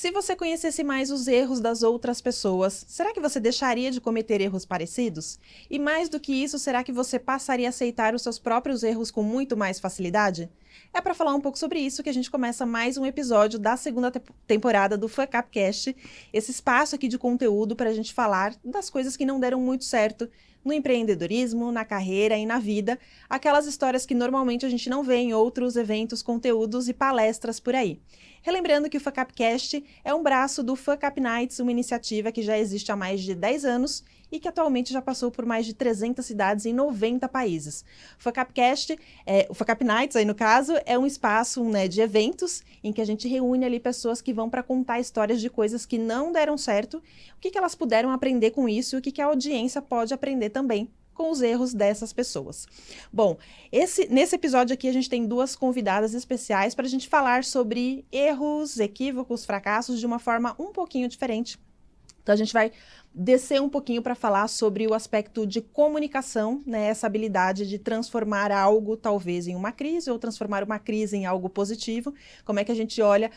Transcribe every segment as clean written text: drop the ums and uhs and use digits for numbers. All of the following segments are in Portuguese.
Se você conhecesse mais os erros das outras pessoas, será que você deixaria de cometer erros parecidos? E mais do que isso, será que você passaria a aceitar os seus próprios erros com muito mais facilidade? É para falar um pouco sobre isso que a gente começa mais um episódio da segunda temporada do Fuck Up Cast, esse espaço aqui de conteúdo para a gente falar das coisas que não deram muito certo no empreendedorismo, na carreira e na vida, aquelas histórias que normalmente a gente não vê em outros eventos, conteúdos e palestras por aí. Relembrando que o Fuck Up Cast é um braço do Fuck Up Nights, uma iniciativa que já existe há mais de 10 anos e que atualmente já passou por mais de 300 cidades em 90 países. O Fuck Up Cast, o Fuck Up Nights, aí no caso, é um espaço, né, de eventos em que a gente reúne ali pessoas que vão para contar histórias de coisas que não deram certo, o que elas puderam aprender com isso e o que a audiência pode aprender também com os erros dessas pessoas. Bom, nesse episódio aqui a gente tem duas convidadas especiais para a gente falar sobre erros, equívocos, fracassos de uma forma um pouquinho diferente. Então a gente vai descer um pouquinho para falar sobre o aspecto de comunicação, né? Essa habilidade de transformar algo talvez em uma crise ou transformar uma crise em algo positivo. Como é que a gente olha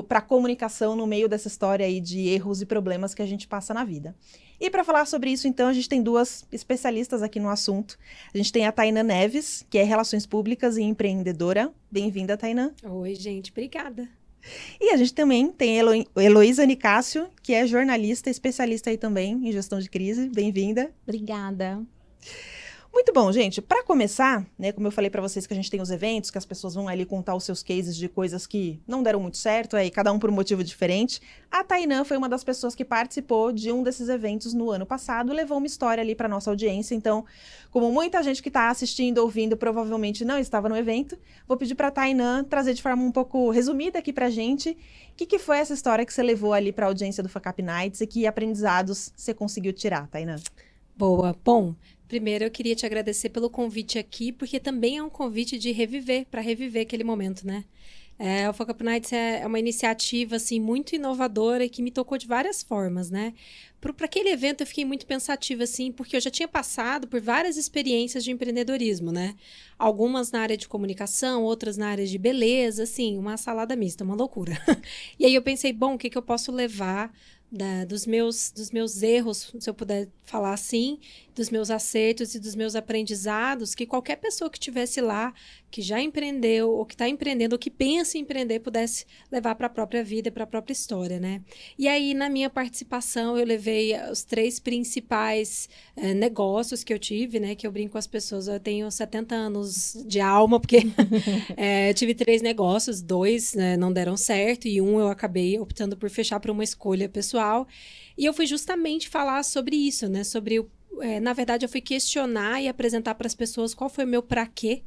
para a comunicação no meio dessa história aí de erros e problemas que a gente passa na vida. E para falar sobre isso, então, a gente tem duas especialistas aqui no assunto. A gente tem a Tainã Neves, que é Relações Públicas e empreendedora. Bem-vinda, Tainã. Oi, gente, obrigada. E a gente também tem a Heloísa Nicásio, que é jornalista, especialista aí também em gestão de crise. Bem-vinda. Obrigada. Muito bom, gente. Para começar, né, como eu falei para vocês que a gente tem os eventos, que as pessoas vão ali contar os seus cases de coisas que não deram muito certo, aí cada um por um motivo diferente. A Tainã foi uma das pessoas que participou de um desses eventos no ano passado, levou uma história ali para nossa audiência. Então, como muita gente que está assistindo, ouvindo, provavelmente não estava no evento, vou pedir para a Tainã trazer de forma um pouco resumida aqui para a gente o que foi essa história que você levou ali para a audiência do Fuck Up Nights e que aprendizados você conseguiu tirar, Tainã. Boa. Bom, primeiro eu queria te agradecer pelo convite aqui, porque também é um convite de reviver, para reviver aquele momento, né? O Fuck Up Nights é uma iniciativa, assim, muito inovadora e que me tocou de várias formas, né? Para aquele evento eu fiquei muito pensativa, assim, porque eu já tinha passado por várias experiências de empreendedorismo, né? Algumas na área de comunicação, outras na área de beleza, assim, uma salada mista, uma loucura. E aí eu pensei, bom, o que eu posso levar dos meus erros, se eu puder falar assim, dos meus acertos e dos meus aprendizados, que qualquer pessoa que estivesse lá, que já empreendeu, ou que está empreendendo, ou que pensa em empreender, pudesse levar para a própria vida, para a própria história, né? E aí, na minha participação, eu levei os 3 principais negócios que eu tive, né? Que eu brinco com as pessoas, eu tenho 70 anos de alma, porque eu tive 3 negócios, 2 não deram certo, e um eu acabei optando por fechar por uma escolha pessoal. E eu fui justamente falar sobre isso, né? Na verdade, eu fui questionar e apresentar para as pessoas qual foi o meu pra quê,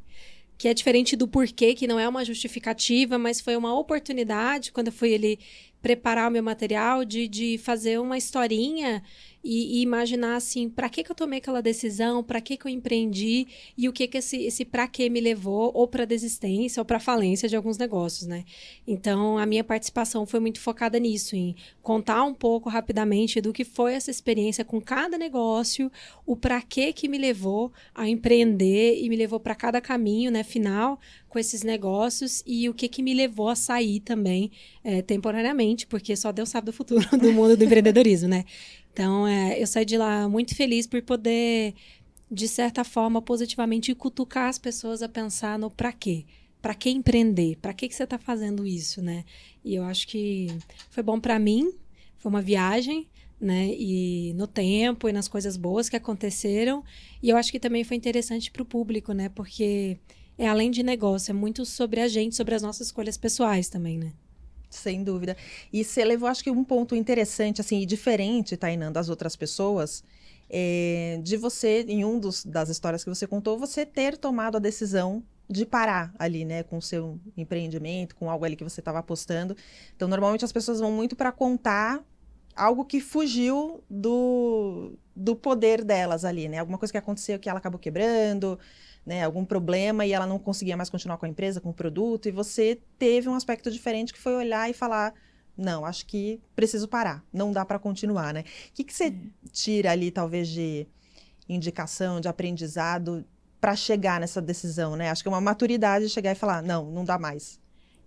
que é diferente do porquê, que não é uma justificativa, mas foi uma oportunidade, quando eu fui ali preparar o meu material, de fazer uma historinha e imaginar assim, para que eu tomei aquela decisão, para que eu empreendi e o que esse para que me levou ou para desistência ou para falência de alguns negócios, né? Então, a minha participação foi muito focada nisso, em contar um pouco rapidamente do que foi essa experiência com cada negócio, o para que me levou a empreender e me levou para cada caminho, né, final com esses negócios e o que me levou a sair também temporariamente, porque só Deus sabe do futuro do mundo do empreendedorismo, né? Então, eu saí de lá muito feliz por poder, de certa forma, positivamente cutucar as pessoas a pensar no pra quê. Pra que empreender? Pra que você está fazendo isso, né? E eu acho que foi bom para mim, foi uma viagem, né? E no tempo e nas coisas boas que aconteceram. E eu acho que também foi interessante para o público, né? Porque além de negócio, é muito sobre a gente, sobre as nossas escolhas pessoais também, né? Sem dúvida. E você levou, acho que um ponto interessante, assim, e diferente, Tainã, das outras pessoas, de você, em das histórias que você contou, você ter tomado a decisão de parar ali, né, com o seu empreendimento, com algo ali que você estava apostando. Então, normalmente as pessoas vão muito para contar algo que fugiu do poder delas ali, né? Alguma coisa que aconteceu que ela acabou quebrando, né, algum problema e ela não conseguia mais continuar com a empresa, com o produto, e você teve um aspecto diferente que foi olhar e falar, não, acho que preciso parar, não dá para continuar, né? O que você tira ali, talvez, de indicação, de aprendizado para chegar nessa decisão, né? Acho que é uma maturidade chegar e falar, não dá mais.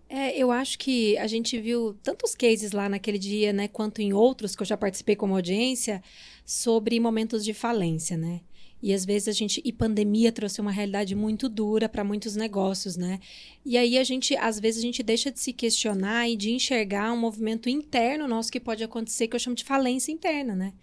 Eu acho que a gente viu tantos cases lá naquele dia, né, quanto em outros que eu já participei como audiência, sobre momentos de falência, né? E às vezes e pandemia trouxe uma realidade muito dura para muitos negócios, né? E aí às vezes a gente deixa de se questionar e de enxergar um movimento interno nosso que pode acontecer, que eu chamo de falência interna, né?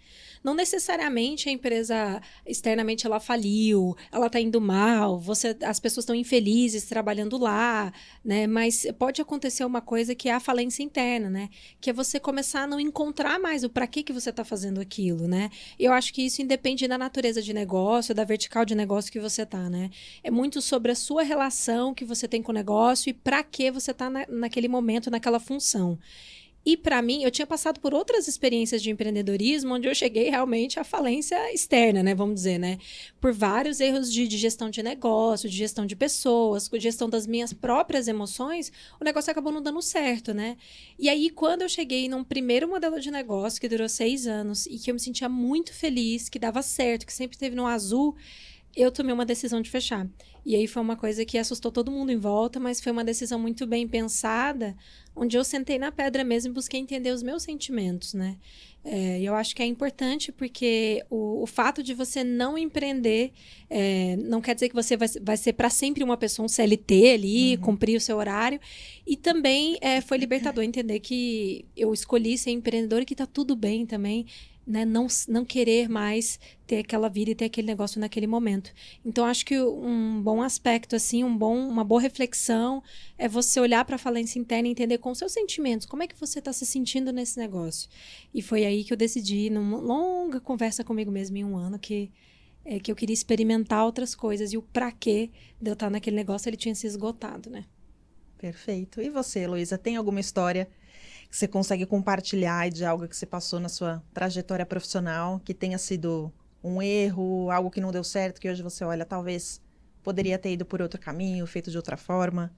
Não necessariamente a empresa externamente ela faliu, ela está indo mal, as pessoas estão infelizes trabalhando lá, né? Mas pode acontecer uma coisa que é a falência interna, né? Que é você começar a não encontrar mais o para que você está fazendo aquilo, né? E eu acho que isso independe da natureza de negócio, da vertical de negócio que você tá, né? É muito sobre a sua relação que você tem com o negócio e para que você tá naquele momento, naquela função. E para mim, eu tinha passado por outras experiências de empreendedorismo, onde eu cheguei realmente à falência externa, né? Vamos dizer, né? Por vários erros de gestão de negócio, de gestão de pessoas, de gestão das minhas próprias emoções, o negócio acabou não dando certo, né? E aí, quando eu cheguei num primeiro modelo de negócio que durou 6 anos e que eu me sentia muito feliz, que dava certo, que sempre esteve no azul, eu tomei uma decisão de fechar. E aí foi uma coisa que assustou todo mundo em volta, mas foi uma decisão muito bem pensada, onde eu sentei na pedra mesmo e busquei entender os meus sentimentos, né? E eu acho que é importante porque o fato de você não empreender não quer dizer que você vai ser para sempre uma pessoa, um CLT ali, cumprir o seu horário. E também foi libertador entender que eu escolhi ser empreendedora e que tá tudo bem também, né, não querer mais ter aquela vida e ter aquele negócio naquele momento. Então, acho que um bom aspecto, assim, uma boa reflexão é você olhar para a falência interna e entender com os seus sentimentos, como é que você está se sentindo nesse negócio. E foi aí que eu decidi, numa longa conversa comigo mesmo, em um ano, que eu queria experimentar outras coisas e o pra quê de eu estar naquele negócio, ele tinha se esgotado, né? Perfeito. E você, Heloísa, tem alguma história que você consegue compartilhar de algo que você passou na sua trajetória profissional, que tenha sido um erro, algo que não deu certo, que hoje você olha, talvez poderia ter ido por outro caminho, feito de outra forma?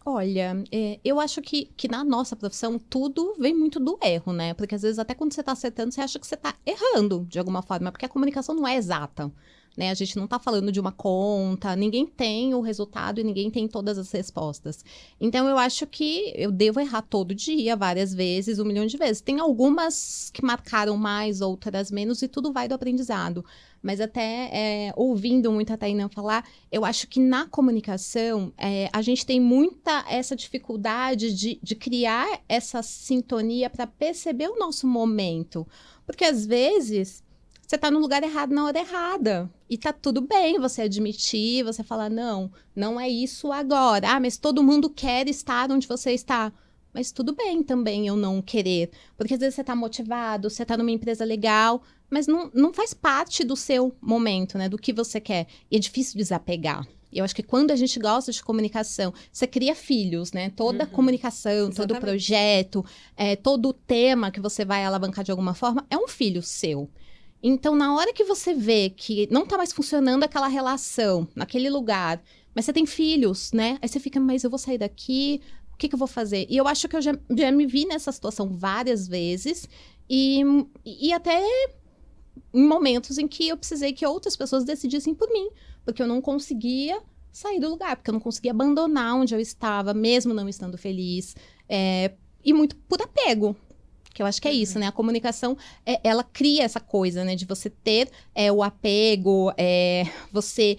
Olha, eu acho que na nossa profissão tudo vem muito do erro, né? Porque às vezes até quando você está acertando, você acha que você está errando de alguma forma, porque a comunicação não é exata, né? A gente não está falando de uma conta, ninguém tem o resultado e ninguém tem todas as respostas. Então eu acho que eu devo errar todo dia, várias vezes, 1 milhão de vezes. Tem algumas que marcaram mais, outras menos, e tudo vai do aprendizado. Mas até ouvindo muito a Tainã falar, eu acho que na comunicação a gente tem muita essa dificuldade de criar essa sintonia para perceber o nosso momento. Porque às vezes você está no lugar errado na hora errada. E tá tudo bem você admitir, você falar, não, não é isso agora. Ah, mas todo mundo quer estar onde você está. Mas tudo bem também eu não querer. Porque às vezes você está motivado, você está numa empresa legal, mas não faz parte do seu momento, né? Do que você quer. E é difícil desapegar. Eu acho que quando a gente gosta de comunicação, você cria filhos, né? Toda comunicação, todo projeto, todo tema que você vai alavancar de alguma forma, é um filho seu. Então, na hora que você vê que não tá mais funcionando aquela relação, naquele lugar, mas você tem filhos, né? Aí você fica, mas eu vou sair daqui, o que eu vou fazer? E eu acho que eu já me vi nessa situação várias vezes e até em momentos em que eu precisei que outras pessoas decidissem por mim, porque eu não conseguia sair do lugar, porque eu não conseguia abandonar onde eu estava, mesmo não estando feliz, e muito por apego. Que eu acho que é isso, né? A comunicação, ela cria essa coisa, né? De você ter o apego, você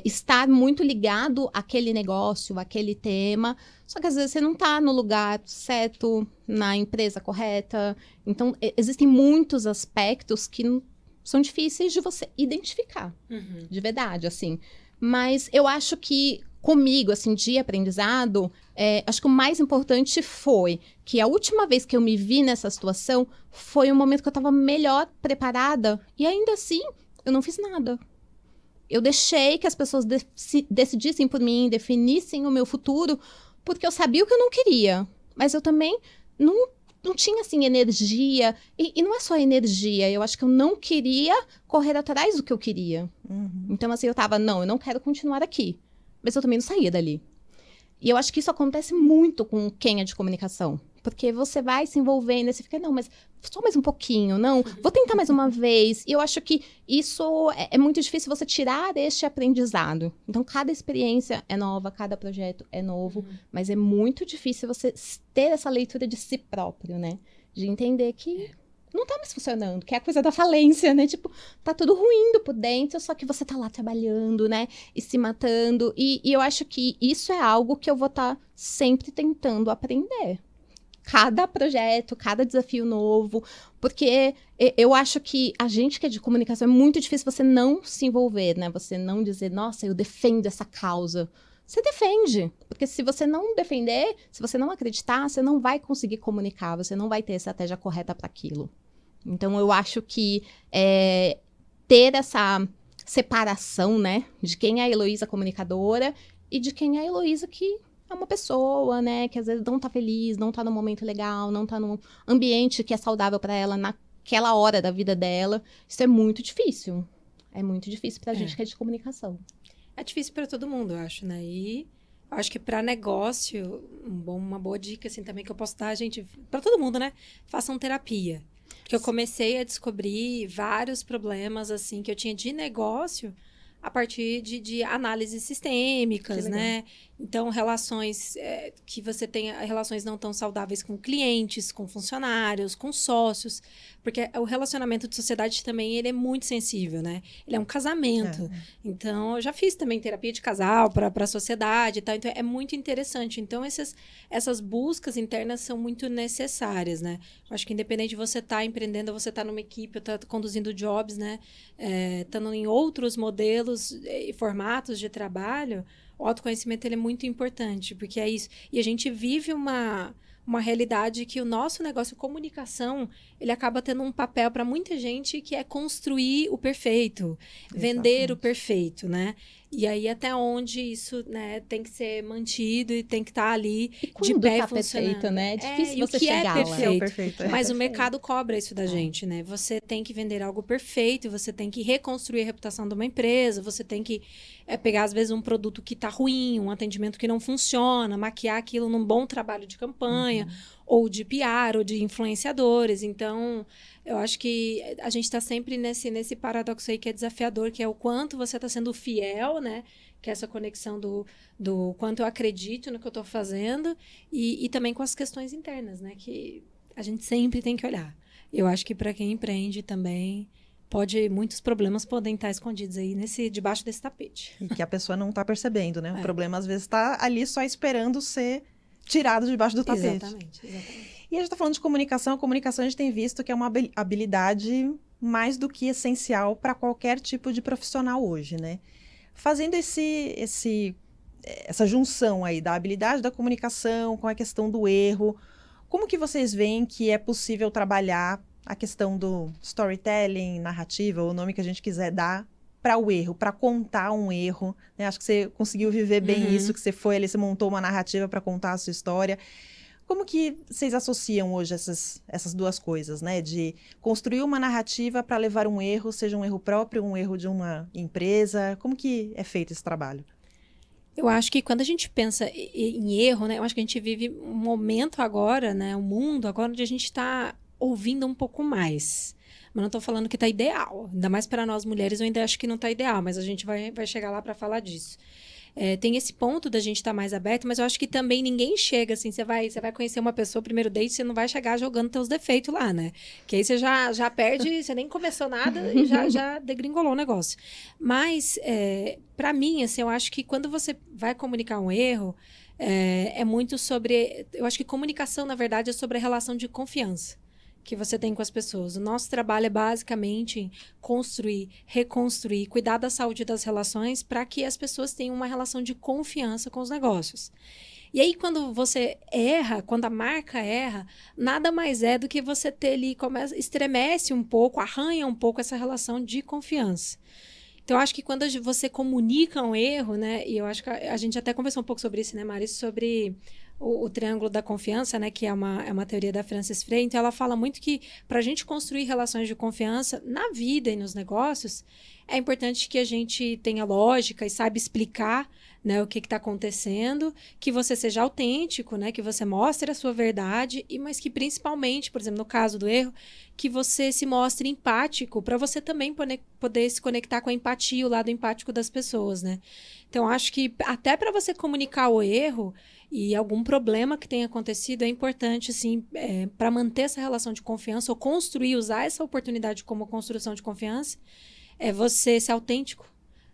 estar muito ligado àquele negócio, àquele tema. Só que às vezes você não está no lugar certo, na empresa correta. Então, existem muitos aspectos que são difíceis de você identificar, de verdade, assim. Mas eu acho que comigo, assim, de aprendizado, acho que o mais importante foi que a última vez que eu me vi nessa situação foi um momento que eu estava melhor preparada e ainda assim eu não fiz nada. Eu deixei que as pessoas decidissem por mim, definissem o meu futuro, porque eu sabia o que eu não queria, mas eu também não tinha, assim, energia. E não é só energia, eu acho que eu não queria correr atrás do que eu queria. Então, assim, eu não quero continuar aqui. Mas eu também não saía dali. E eu acho que isso acontece muito com quem é de comunicação. Porque você vai se envolvendo, e você fica, não, mas só mais um pouquinho, não, vou tentar mais uma vez. E eu acho que isso é muito difícil você tirar este aprendizado. Então, cada experiência é nova, cada projeto é novo, mas é muito difícil você ter essa leitura de si próprio, né? De entender que não tá mais funcionando, que é a coisa da falência, né? Tipo, tá tudo ruindo por dentro, só que você tá lá trabalhando, né? E se matando. E eu acho que isso é algo que eu vou estar sempre tentando aprender. Cada projeto, cada desafio novo, porque eu acho que a gente que é de comunicação é muito difícil você não se envolver, né? Você não dizer, nossa, eu defendo essa causa. Você defende, porque se você não defender, se você não acreditar, você não vai conseguir comunicar, você não vai ter a estratégia correta para aquilo. Então, eu acho que ter essa separação, né, de quem é a Heloísa comunicadora e de quem é a Heloísa que é uma pessoa, né, que às vezes não tá feliz, não tá no momento legal, não tá num ambiente que é saudável para ela naquela hora da vida dela. Isso é muito difícil. É muito difícil pra gente que é de comunicação. É difícil para todo mundo, eu acho, né? E eu acho que para negócio, uma boa dica assim também que eu posso dar, gente, para todo mundo, né? Façam terapia. Porque eu comecei a descobrir vários problemas assim que eu tinha de negócio a partir de análises sistêmicas, né? Então, relações que você tenha, relações não tão saudáveis com clientes, com funcionários, com sócios, porque o relacionamento de sociedade também, ele é muito sensível, né? Ele é um casamento. Então, eu já fiz também terapia de casal para a sociedade e tal, então é muito interessante. Então, essas buscas internas são muito necessárias, né? Eu acho que independente de você estar empreendendo, ou você estar numa equipe, ou estar conduzindo jobs, né? Estando em outros modelos e formatos de trabalho, o autoconhecimento ele é muito importante, porque é isso. E a gente vive uma realidade que o nosso negócio, comunicação, ele acaba tendo um papel para muita gente que é construir o perfeito, vender o perfeito, né? E aí até onde isso, né, tem que ser mantido e tem que estar ali de pé tá funcionando. Perfeito, né? É difícil você chegar lá. É perfeito. Mas o mercado cobra isso da gente, né? Você tem que vender algo perfeito, você tem que reconstruir a reputação de uma empresa, você tem que pegar, às vezes, um produto que está ruim, um atendimento que não funciona, maquiar aquilo num bom trabalho de campanha, ou de PR, ou de influenciadores. Então, eu acho que a gente está sempre nesse paradoxo aí que é desafiador, que é o quanto você está sendo fiel, né? Que é essa conexão do quanto eu acredito no que eu estou fazendo e também com as questões internas, né? Que a gente sempre tem que olhar. Eu acho que para quem empreende também, muitos problemas podem estar escondidos aí debaixo desse tapete. E que a pessoa não está percebendo, né? O problema, às vezes, está ali só esperando ser tirado debaixo do tapete. Exatamente. E a gente está falando de comunicação. A comunicação a gente tem visto que é uma habilidade mais do que essencial para qualquer tipo de profissional hoje, né? Fazendo essa junção aí da habilidade da comunicação com a questão do erro, como que vocês veem que é possível trabalhar a questão do storytelling, narrativa, ou o nome que a gente quiser dar, para o erro, para contar um erro, né? Acho que você conseguiu viver bem isso, que você foi ali, você montou uma narrativa para contar a sua história. Como que vocês associam hoje essas duas coisas, né? De construir uma narrativa para levar um erro, seja um erro próprio, um erro de uma empresa. Como que é feito esse trabalho? Eu acho que quando a gente pensa em erro, né? Eu acho que a gente vive um momento agora, né? Um mundo agora onde a gente está ouvindo um pouco mais. Mas não estou falando que está ideal. Ainda mais para nós mulheres, eu ainda acho que não está ideal. Mas a gente vai chegar lá para falar disso. Tem esse ponto da gente estar mais aberto, mas eu acho que também ninguém chega assim, você vai conhecer uma pessoa, primeiro date, você não vai chegar jogando teus defeitos lá, né? Que aí você já perde, você nem começou nada e já degringolou o negócio. Mas, para mim, assim, eu acho que quando você vai comunicar um erro, é muito sobre... Eu acho que comunicação, na verdade, é sobre a relação de confiança que você tem com as pessoas. O nosso trabalho é basicamente construir, reconstruir, cuidar da saúde das relações para que as pessoas tenham uma relação de confiança com os negócios. E aí, quando você erra, quando a marca erra, nada mais é do que você ter ali, estremece um pouco, arranha um pouco essa relação de confiança. Então, eu acho que quando você comunica um erro, né, e eu acho que a gente até conversou um pouco sobre isso, né, Mari, sobre o triângulo da confiança, né, que é uma teoria da Frances Frei. Então, ela fala muito que para a gente construir relações de confiança na vida e nos negócios, é importante que a gente tenha lógica e saiba explicar, né, o que está acontecendo, que você seja autêntico, né, que você mostre a sua verdade, mas que principalmente, por exemplo, no caso do erro, que você se mostre empático para você também poder se conectar com a empatia, o lado empático das pessoas, né? Então, acho que até para você comunicar o erro e algum problema que tenha acontecido, é importante, assim, para manter essa relação de confiança ou usar essa oportunidade como construção de confiança, é você ser autêntico,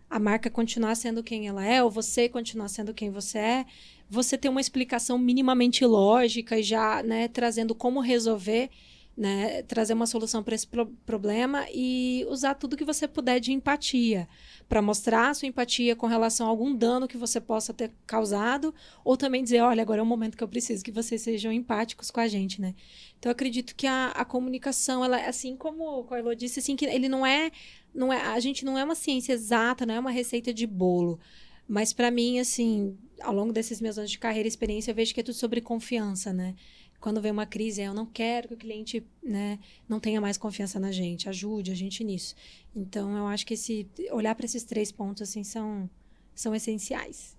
a marca continuar sendo quem ela é, ou você continuar sendo quem você é, você ter uma explicação minimamente lógica e já, né, trazendo como resolver, né, trazer uma solução para esse problema e usar tudo que você puder de empatia, para mostrar a sua empatia com relação a algum dano que você possa ter causado, ou também dizer, olha, agora é o momento que eu preciso que vocês sejam empáticos com a gente, né? Então, eu acredito que a comunicação, ela, assim como a Elo disse, assim, que ele a gente não é uma ciência exata, não é uma receita de bolo. Mas, para mim, assim, ao longo desses meus anos de carreira e experiência, eu vejo que é tudo sobre confiança, né? Quando vem uma crise, eu não quero que o cliente, né, não tenha mais confiança na gente, ajude a gente nisso. Então, eu acho que olhar para esses 3 pontos assim, são essenciais.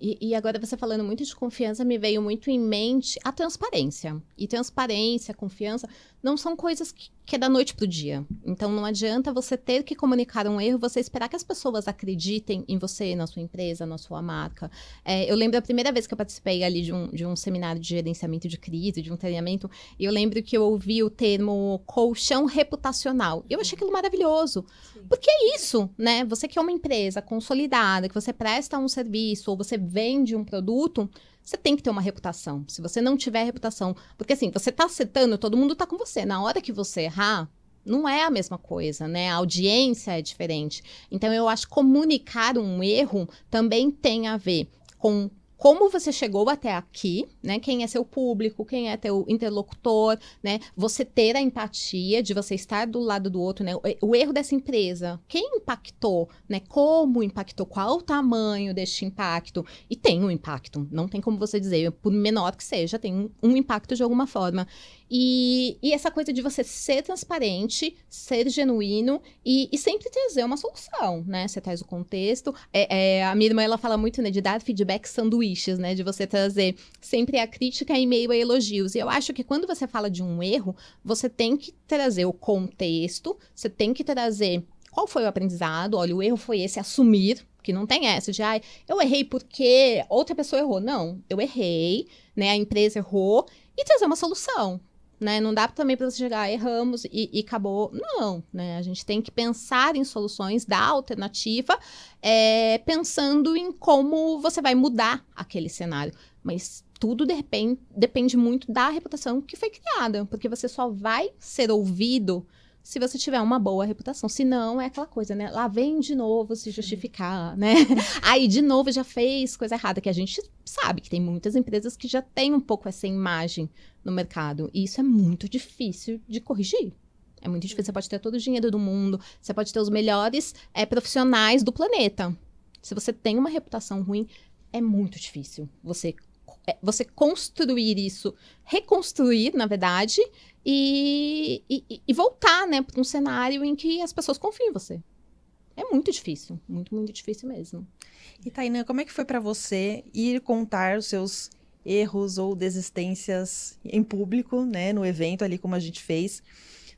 E agora você falando muito de confiança, me veio muito em mente a transparência. E transparência, confiança, não são coisas que é da noite pro dia. Então, não adianta você ter que comunicar um erro, você esperar que as pessoas acreditem em você, na sua empresa, na sua marca. Eu lembro a primeira vez que eu participei ali de um seminário de gerenciamento de crise, de um treinamento, e eu lembro que eu ouvi o termo colchão reputacional. Eu achei aquilo maravilhoso. Sim. Porque é isso, né? Você que é uma empresa consolidada, que você presta um serviço, ou você vende um produto, você tem que ter uma reputação. Se você não tiver reputação... Porque assim, você tá acertando, todo mundo tá com você. Na hora que você errar, não é a mesma coisa, né? A audiência é diferente. Então, eu acho que comunicar um erro também tem a ver com como você chegou até aqui, né? Quem é seu público, quem é teu interlocutor, né? Você ter a empatia de você estar do lado do outro, né? O erro dessa empresa, quem impactou, né? Como impactou, qual o tamanho deste impacto? E tem um impacto, não tem como você dizer, por menor que seja, tem um impacto de alguma forma. E essa coisa de você ser transparente, ser genuíno e sempre trazer uma solução, né? Você traz o contexto. A minha irmã, ela fala muito, né, de dar feedback sanduíches, né? De você trazer sempre a crítica em meio a elogios. E eu acho que quando você fala de um erro, você tem que trazer o contexto, você tem que trazer qual foi o aprendizado. Olha, o erro foi esse, assumir, que não tem essa de, eu errei porque outra pessoa errou. Não, eu errei, né? A empresa errou e trazer uma solução. Né? Não dá também para você chegar, erramos e acabou. Não, né? A gente tem que pensar em soluções, dar alternativa, pensando em como você vai mudar aquele cenário. Mas tudo depende muito da reputação que foi criada, porque você só vai ser ouvido se você tiver uma boa reputação. Se não, é aquela coisa, né? Lá vem de novo se justificar, né? Aí, de novo, já fez coisa errada, que a gente sabe que tem muitas empresas que já têm um pouco essa imagem no mercado. E isso é muito difícil de corrigir. É muito difícil. Você pode ter todo o dinheiro do mundo, você pode ter os melhores profissionais do planeta. Se você tem uma reputação ruim, é muito difícil você construir isso, reconstruir, na verdade, e voltar, né, para um cenário em que as pessoas confiam em você. É muito difícil, muito, muito difícil mesmo. E, Tainã, como é que foi para você ir contar os seus erros ou desistências em público, né, no evento ali, como a gente fez?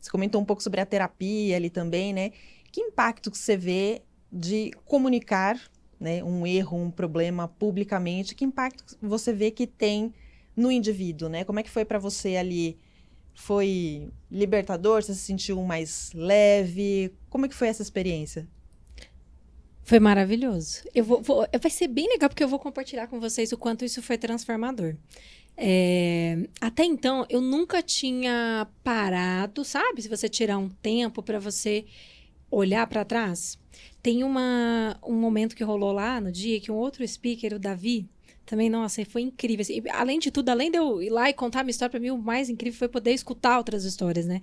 Você comentou um pouco sobre a terapia ali também, né? Que impacto que você vê de comunicar, né, um erro, um problema publicamente? Que impacto você vê que tem no indivíduo, né? Como é que foi para você ali? Foi libertador? Você se sentiu mais leve? Como é que foi essa experiência? Foi maravilhoso. Vai ser bem legal, porque eu vou compartilhar com vocês o quanto isso foi transformador. Até então, eu nunca tinha parado, sabe? Se você tirar um tempo para você olhar para trás. Tem um momento que rolou lá no dia que um outro speaker, o Davi, também, nossa, foi incrível. Assim, além de tudo, além de eu ir lá e contar a minha história, para mim o mais incrível foi poder escutar outras histórias, né?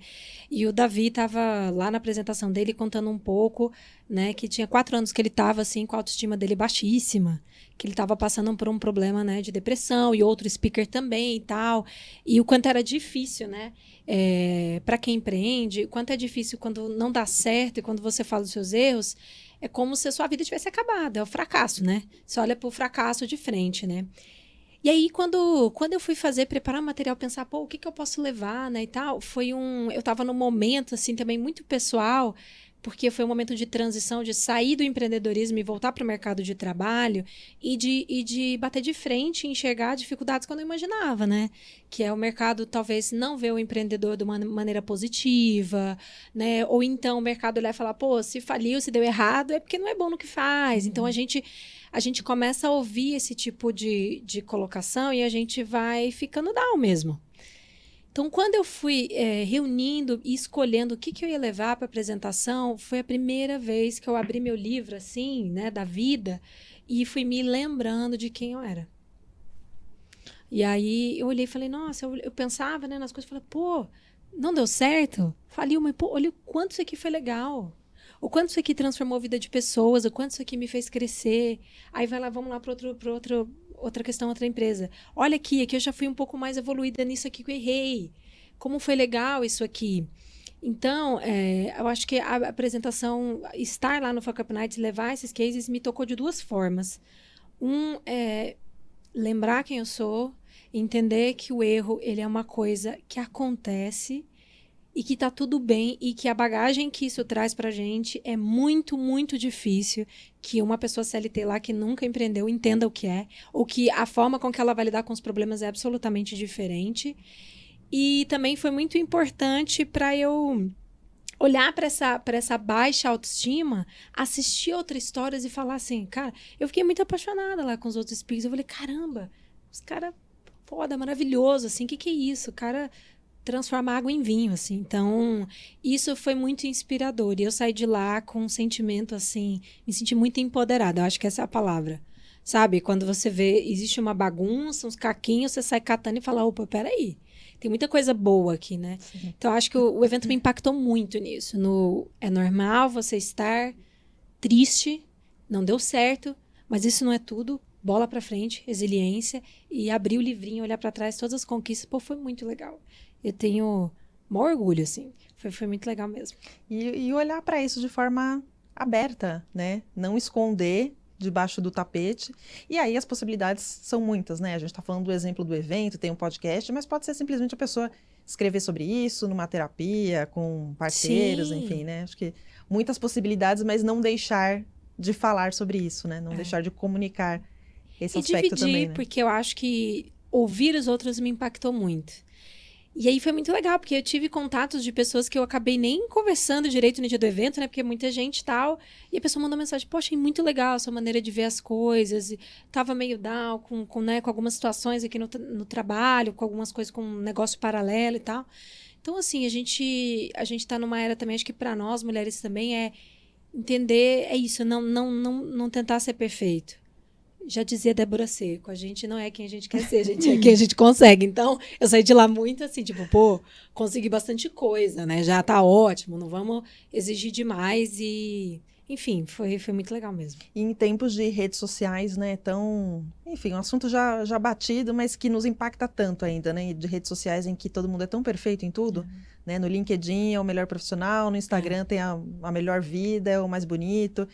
E o Davi estava lá na apresentação dele contando um pouco, né? Que tinha 4 anos que ele estava, assim, com a autoestima dele baixíssima. Que ele estava passando por um problema, né? De depressão e outro speaker também e tal. E o quanto era difícil, né? Para quem empreende, o quanto é difícil quando não dá certo e quando você fala dos seus erros, é como se a sua vida tivesse acabado, é o fracasso, né? Você olha pro fracasso de frente, né? E aí, quando eu fui preparar o material, pensar, pô, o que eu posso levar, né, e tal, eu tava num momento, assim, também muito pessoal, porque foi um momento de transição, de sair do empreendedorismo e voltar para o mercado de trabalho e de bater de frente e enxergar dificuldades que eu não imaginava, né? Que é o mercado talvez não ver o empreendedor de uma maneira positiva, né? Ou então o mercado olhar e falar, pô, se faliu, se deu errado, é porque não é bom no que faz. Então, a gente começa a ouvir esse tipo de colocação e a gente vai ficando down mesmo. Então, quando eu fui reunindo e escolhendo o que eu ia levar para a apresentação, foi a primeira vez que eu abri meu livro, assim, né, da vida, e fui me lembrando de quem eu era. E aí, eu olhei e falei, nossa, eu pensava, né, nas coisas, falei, pô, não deu certo? Faliu, mas, pô, olha o quanto isso aqui foi legal. O quanto isso aqui transformou a vida de pessoas, o quanto isso aqui me fez crescer. Aí vamos lá para outra questão, outra empresa. Olha aqui eu já fui um pouco mais evoluída nisso aqui que eu errei. Como foi legal isso aqui. Então, eu acho que a apresentação, estar lá no Fuck Up Nights, levar esses cases, me tocou de duas formas. Lembrar quem eu sou, entender que o erro ele é uma coisa que acontece e que tá tudo bem e que a bagagem que isso traz pra gente é muito, muito difícil que uma pessoa CLT lá que nunca empreendeu entenda o que é, ou que a forma com que ela vai lidar com os problemas é absolutamente diferente. E também foi muito importante para eu olhar para essa baixa autoestima, assistir outras histórias e falar assim, cara, eu fiquei muito apaixonada lá com os outros speakers. Eu falei, caramba, os caras, foda, maravilhoso, assim, que é isso? O cara transforma água em vinho, assim. Então, isso foi muito inspirador. E eu saí de lá com um sentimento, assim, me senti muito empoderada. Eu acho que essa é a palavra. Sabe? Quando você vê, existe uma bagunça, uns caquinhos, você sai catando e fala, opa, peraí. Tem muita coisa boa aqui, né? Sim. Então, eu acho que o evento me impactou muito nisso. É normal você estar triste, não deu certo, mas isso não é tudo. Bola pra frente, resiliência e abrir o livrinho, olhar pra trás, todas as conquistas. Pô, foi muito legal. Eu tenho maior orgulho, assim. Foi muito legal mesmo. E olhar para isso de forma aberta, né? Não esconder debaixo do tapete. E aí as possibilidades são muitas, né? A gente está falando do exemplo do evento, tem um podcast, mas pode ser simplesmente a pessoa escrever sobre isso numa terapia, com parceiros, Sim. enfim, né? Acho que muitas possibilidades, mas não deixar de falar sobre isso, né? Não deixar de comunicar esse aspecto dividir, também, né? Porque eu acho que ouvir os outros me impactou muito. E aí foi muito legal, porque eu tive contatos de pessoas que eu acabei nem conversando direito no dia do evento, né? Porque muita gente e tal. E a pessoa mandou mensagem, poxa, achei muito legal a sua maneira de ver as coisas. E tava meio down né, com algumas situações aqui no trabalho, com algumas coisas com um negócio paralelo e tal. Então, assim, a gente tá numa era também, acho que para nós, mulheres também, é entender, é isso, não tentar ser perfeito. Já dizia Débora Seco, a gente não é quem a gente quer ser, a gente é quem a gente consegue. Então, eu saí de lá muito assim, tipo, pô, consegui bastante coisa, né? Já tá ótimo, não vamos exigir demais e... Enfim, foi muito legal mesmo. E em tempos de redes sociais, né, enfim, um assunto já batido, mas que nos impacta tanto ainda, né? De redes sociais em que todo mundo é tão perfeito em tudo, né? No LinkedIn é o melhor profissional, no Instagram tem a melhor vida, é o mais bonito.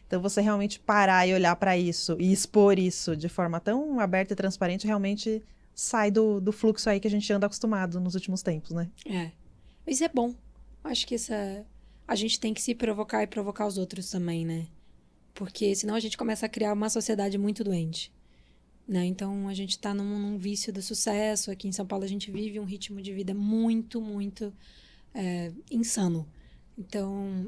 Então, você realmente parar e olhar para isso e expor isso de forma tão aberta e transparente, realmente sai do fluxo aí que a gente anda acostumado nos últimos tempos, né? Mas é bom. Acho que a gente tem que se provocar e provocar os outros também, né? Porque senão a gente começa a criar uma sociedade muito doente, né? Então, a gente tá num vício do sucesso. Aqui em São Paulo, a gente vive um ritmo de vida muito, muito insano. Então...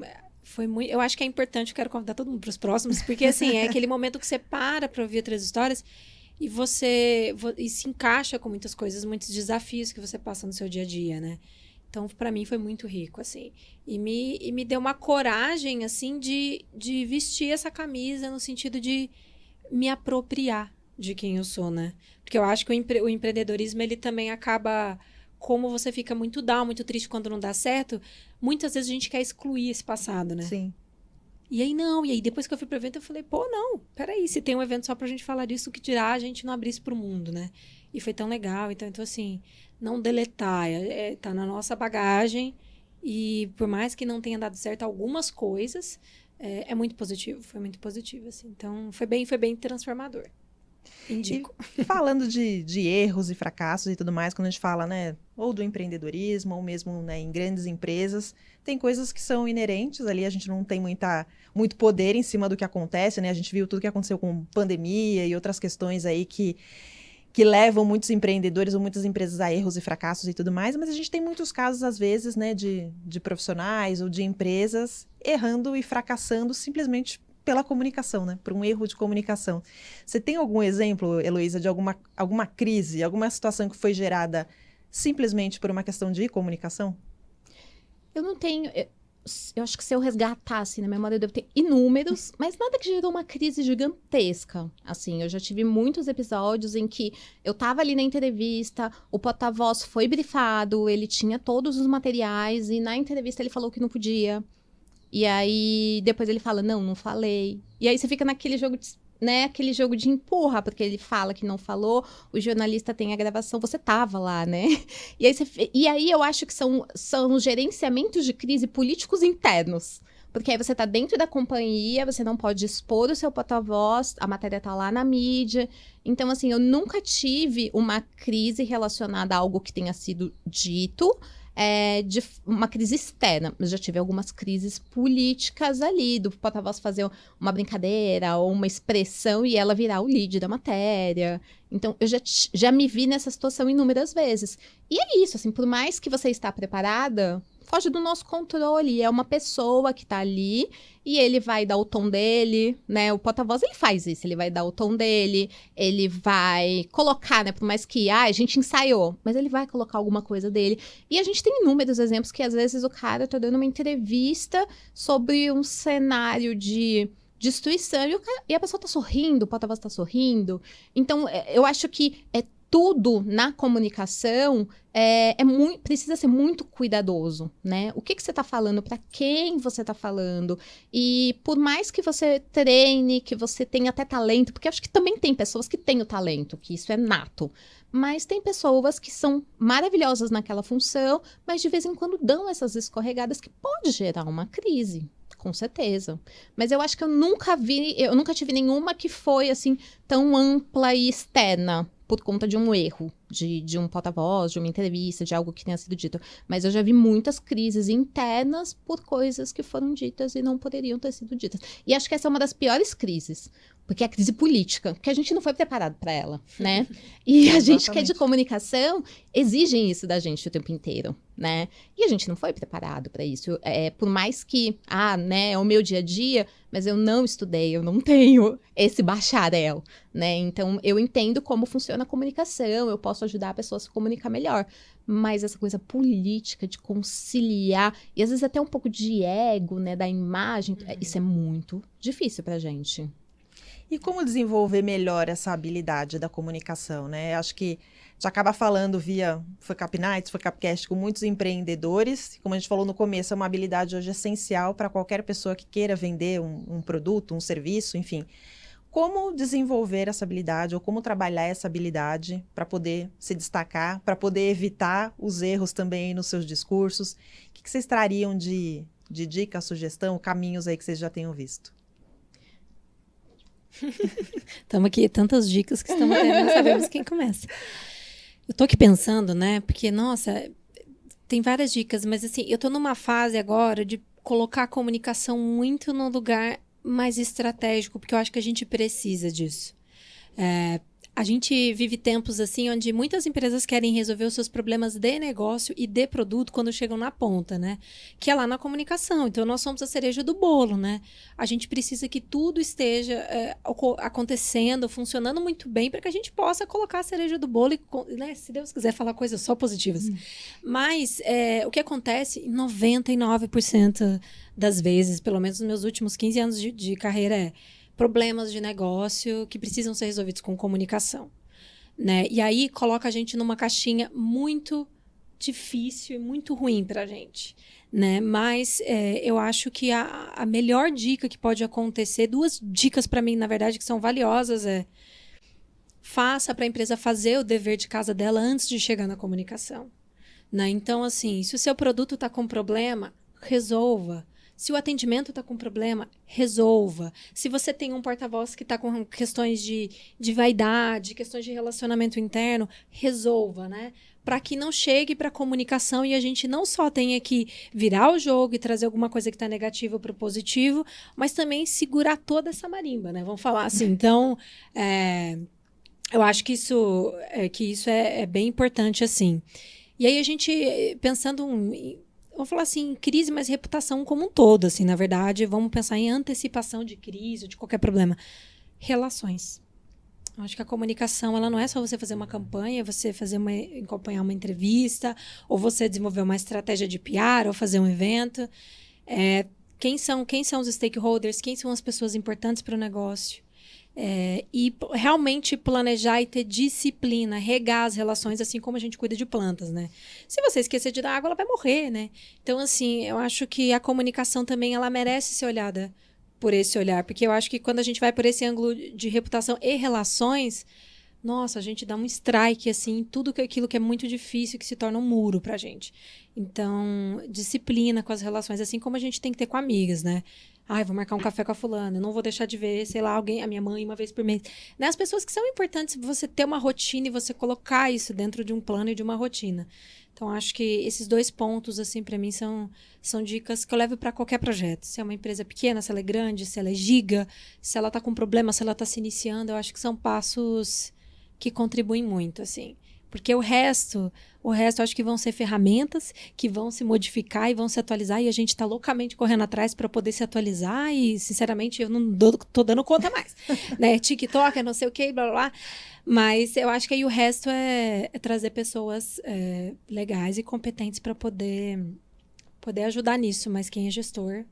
eu acho que é importante, eu quero convidar todo mundo para os próximos, porque assim, é aquele momento que você para ouvir outras histórias e você se encaixa com muitas coisas, muitos desafios que você passa no seu dia a dia, né? Então, para mim, foi muito rico, assim. E me deu uma coragem, assim, de vestir essa camisa no sentido de me apropriar de quem eu sou, né? Porque eu acho que o empreendedorismo, ele também acaba... Como você fica muito down, muito triste quando não dá certo, muitas vezes a gente quer excluir esse passado, né? Sim. E aí depois que eu fui pro evento, eu falei, pô, não, peraí, se tem um evento só pra gente falar disso, o que dirá a gente não abrir isso pro mundo, né? E foi tão legal, então assim, não deletar, tá na nossa bagagem, e por mais que não tenha dado certo algumas coisas, é muito positivo, foi muito positivo, assim. Então, foi bem transformador. Indico. E falando de erros e fracassos e tudo mais, quando a gente fala, né, ou do empreendedorismo, ou mesmo, né, em grandes empresas, tem coisas que são inerentes ali, a gente não tem muito poder em cima do que acontece, né? A gente viu tudo que aconteceu com pandemia e outras questões aí que levam muitos empreendedores ou muitas empresas a erros e fracassos e tudo mais, mas a gente tem muitos casos, às vezes, né, de profissionais ou de empresas errando e fracassando simplesmente pela comunicação, né, por um erro de comunicação. Você tem algum exemplo, Heloísa, de alguma crise, alguma situação que foi gerada simplesmente por uma questão de comunicação? Eu não tenho. Eu acho que se eu resgatasse na memória, eu devo ter inúmeros, mas nada que gerou uma crise gigantesca. Assim, eu já tive muitos episódios em que eu tava ali na entrevista, o porta-voz foi brifado, ele tinha todos os materiais, e na entrevista ele falou que não podia. E aí, depois ele fala, não falei. E aí você fica naquele jogo né, aquele jogo de empurra, porque ele fala que não falou, o jornalista tem a gravação, você tava lá, né? E aí eu acho que são gerenciamentos de crise políticos internos. Porque aí você tá dentro da companhia, você não pode expor o seu porta-voz, a matéria tá lá na mídia. Então, assim, eu nunca tive uma crise relacionada a algo que tenha sido dito, de uma crise externa, mas já tive algumas crises políticas ali, do porta-voz fazer uma brincadeira ou uma expressão e ela virar o lead da matéria. Então, eu já me vi nessa situação inúmeras vezes. E é isso, assim, por mais que você está preparada, foge do nosso controle. É uma pessoa que tá ali e ele vai dar o tom dele, né? O porta-voz, ele faz isso. Ele vai dar o tom dele, ele vai colocar, né? Por mais que, a gente ensaiou, mas ele vai colocar alguma coisa dele. E a gente tem inúmeros exemplos que, às vezes, o cara tá dando uma entrevista sobre um cenário de destruição e a pessoa tá sorrindo, o porta-voz tá sorrindo. Então, eu acho que tudo na comunicação precisa ser muito cuidadoso, né? O que você está falando, para quem você está falando. E por mais que você treine, que você tenha até talento, porque eu acho que também tem pessoas que têm o talento, que isso é nato. Mas tem pessoas que são maravilhosas naquela função, mas de vez em quando dão essas escorregadas que pode gerar uma crise. Com certeza. Mas eu acho que eu nunca tive nenhuma que foi assim tão ampla e externa por conta de um erro, de um porta-voz, de uma entrevista, de algo que tenha sido dito. Mas eu já vi muitas crises internas por coisas que foram ditas e não poderiam ter sido ditas. E acho que essa é uma das piores crises, porque é a crise política, que a gente não foi preparado para ela, né? E a gente que é de comunicação exigem isso da gente o tempo inteiro, né? E a gente não foi preparado para isso. Por mais que, né, é o meu dia a dia, mas eu não estudei, eu não tenho esse bacharel, né? Então, eu entendo como funciona a comunicação, eu posso ajudar a pessoa a se comunicar melhor. Mas essa coisa política de conciliar, e às vezes até um pouco de ego, né, da imagem, isso é muito difícil pra gente. E como desenvolver melhor essa habilidade da comunicação, né? Acho que a gente acaba falando via FOCAP Nights, FOCAPcast com muitos empreendedores. Como a gente falou no começo, é uma habilidade hoje essencial para qualquer pessoa que queira vender um produto, um serviço, enfim. Como desenvolver essa habilidade ou como trabalhar essa habilidade para poder se destacar, para poder evitar os erros também nos seus discursos? O que vocês trariam de dica, sugestão, caminhos aí que vocês já tenham visto? Estamos aqui, tantas dicas que estamos tendo, não sabemos quem começa. Eu tô aqui pensando, né, porque, nossa, tem várias dicas, mas assim, eu tô numa fase agora de colocar a comunicação muito no lugar mais estratégico, porque eu acho que a gente precisa disso. A gente vive tempos assim onde muitas empresas querem resolver os seus problemas de negócio e de produto quando chegam na ponta, né? Que é lá na comunicação. Então, nós somos a cereja do bolo, né? A gente precisa que tudo esteja acontecendo, funcionando muito bem para que a gente possa colocar a cereja do bolo e, né, se Deus quiser falar coisas só positivas. Mas o que acontece em 99% das vezes, pelo menos nos meus últimos 15 anos de carreira, problemas de negócio que precisam ser resolvidos com comunicação, né? E aí coloca a gente numa caixinha muito difícil e muito ruim para a gente, né? Mas eu acho que a melhor dica que pode acontecer, duas dicas para mim, na verdade, que são valiosas, faça para a empresa fazer o dever de casa dela antes de chegar na comunicação, né? Então, assim, se o seu produto está com problema, resolva. Se o atendimento está com problema, resolva. Se você tem um porta-voz que está com questões de vaidade, questões de relacionamento interno, resolva, né? Para que não chegue para a comunicação e a gente não só tenha que virar o jogo e trazer alguma coisa que está negativa para o positivo, mas também segurar toda essa marimba, né? Vamos falar assim. Então, eu acho que isso é bem importante, assim. E aí a gente, pensando vamos falar assim, crise, mas reputação como um todo, assim, na verdade, vamos pensar em antecipação de crise ou de qualquer problema. Relações. Eu acho que a comunicação, ela não é só você fazer uma campanha, você acompanhar uma entrevista, ou você desenvolver uma estratégia de PR, ou fazer um evento. Quem são os stakeholders, quem são as pessoas importantes para o negócio. E realmente planejar e ter disciplina, regar as relações, assim como a gente cuida de plantas, né? Se você esquecer de dar água, ela vai morrer, né? Então, assim, eu acho que a comunicação também, ela merece ser olhada por esse olhar, porque eu acho que quando a gente vai por esse ângulo de reputação e relações, nossa, a gente dá um strike, assim, em tudo aquilo que é muito difícil, que se torna um muro pra gente. Então, disciplina com as relações, assim como a gente tem que ter com amigas, né? Ai, vou marcar um café com a fulana, eu não vou deixar de ver, sei lá, a minha mãe uma vez por mês. Né? As pessoas que são importantes, você ter uma rotina e você colocar isso dentro de um plano e de uma rotina. Então, acho que esses 2 pontos, assim, para mim, são dicas que eu levo para qualquer projeto. Se é uma empresa pequena, se ela é grande, se ela é giga, se ela está com problema, se ela está se iniciando, eu acho que são passos que contribuem muito, assim. Porque o resto eu acho que vão ser ferramentas que vão se modificar e vão se atualizar e a gente está loucamente correndo atrás para poder se atualizar e, sinceramente, eu não tô dando conta mais. Né? TikTok, não sei o que, blá, blá, blá. Mas eu acho que aí o resto é trazer pessoas legais e competentes para poder ajudar nisso, mas quem é gestor,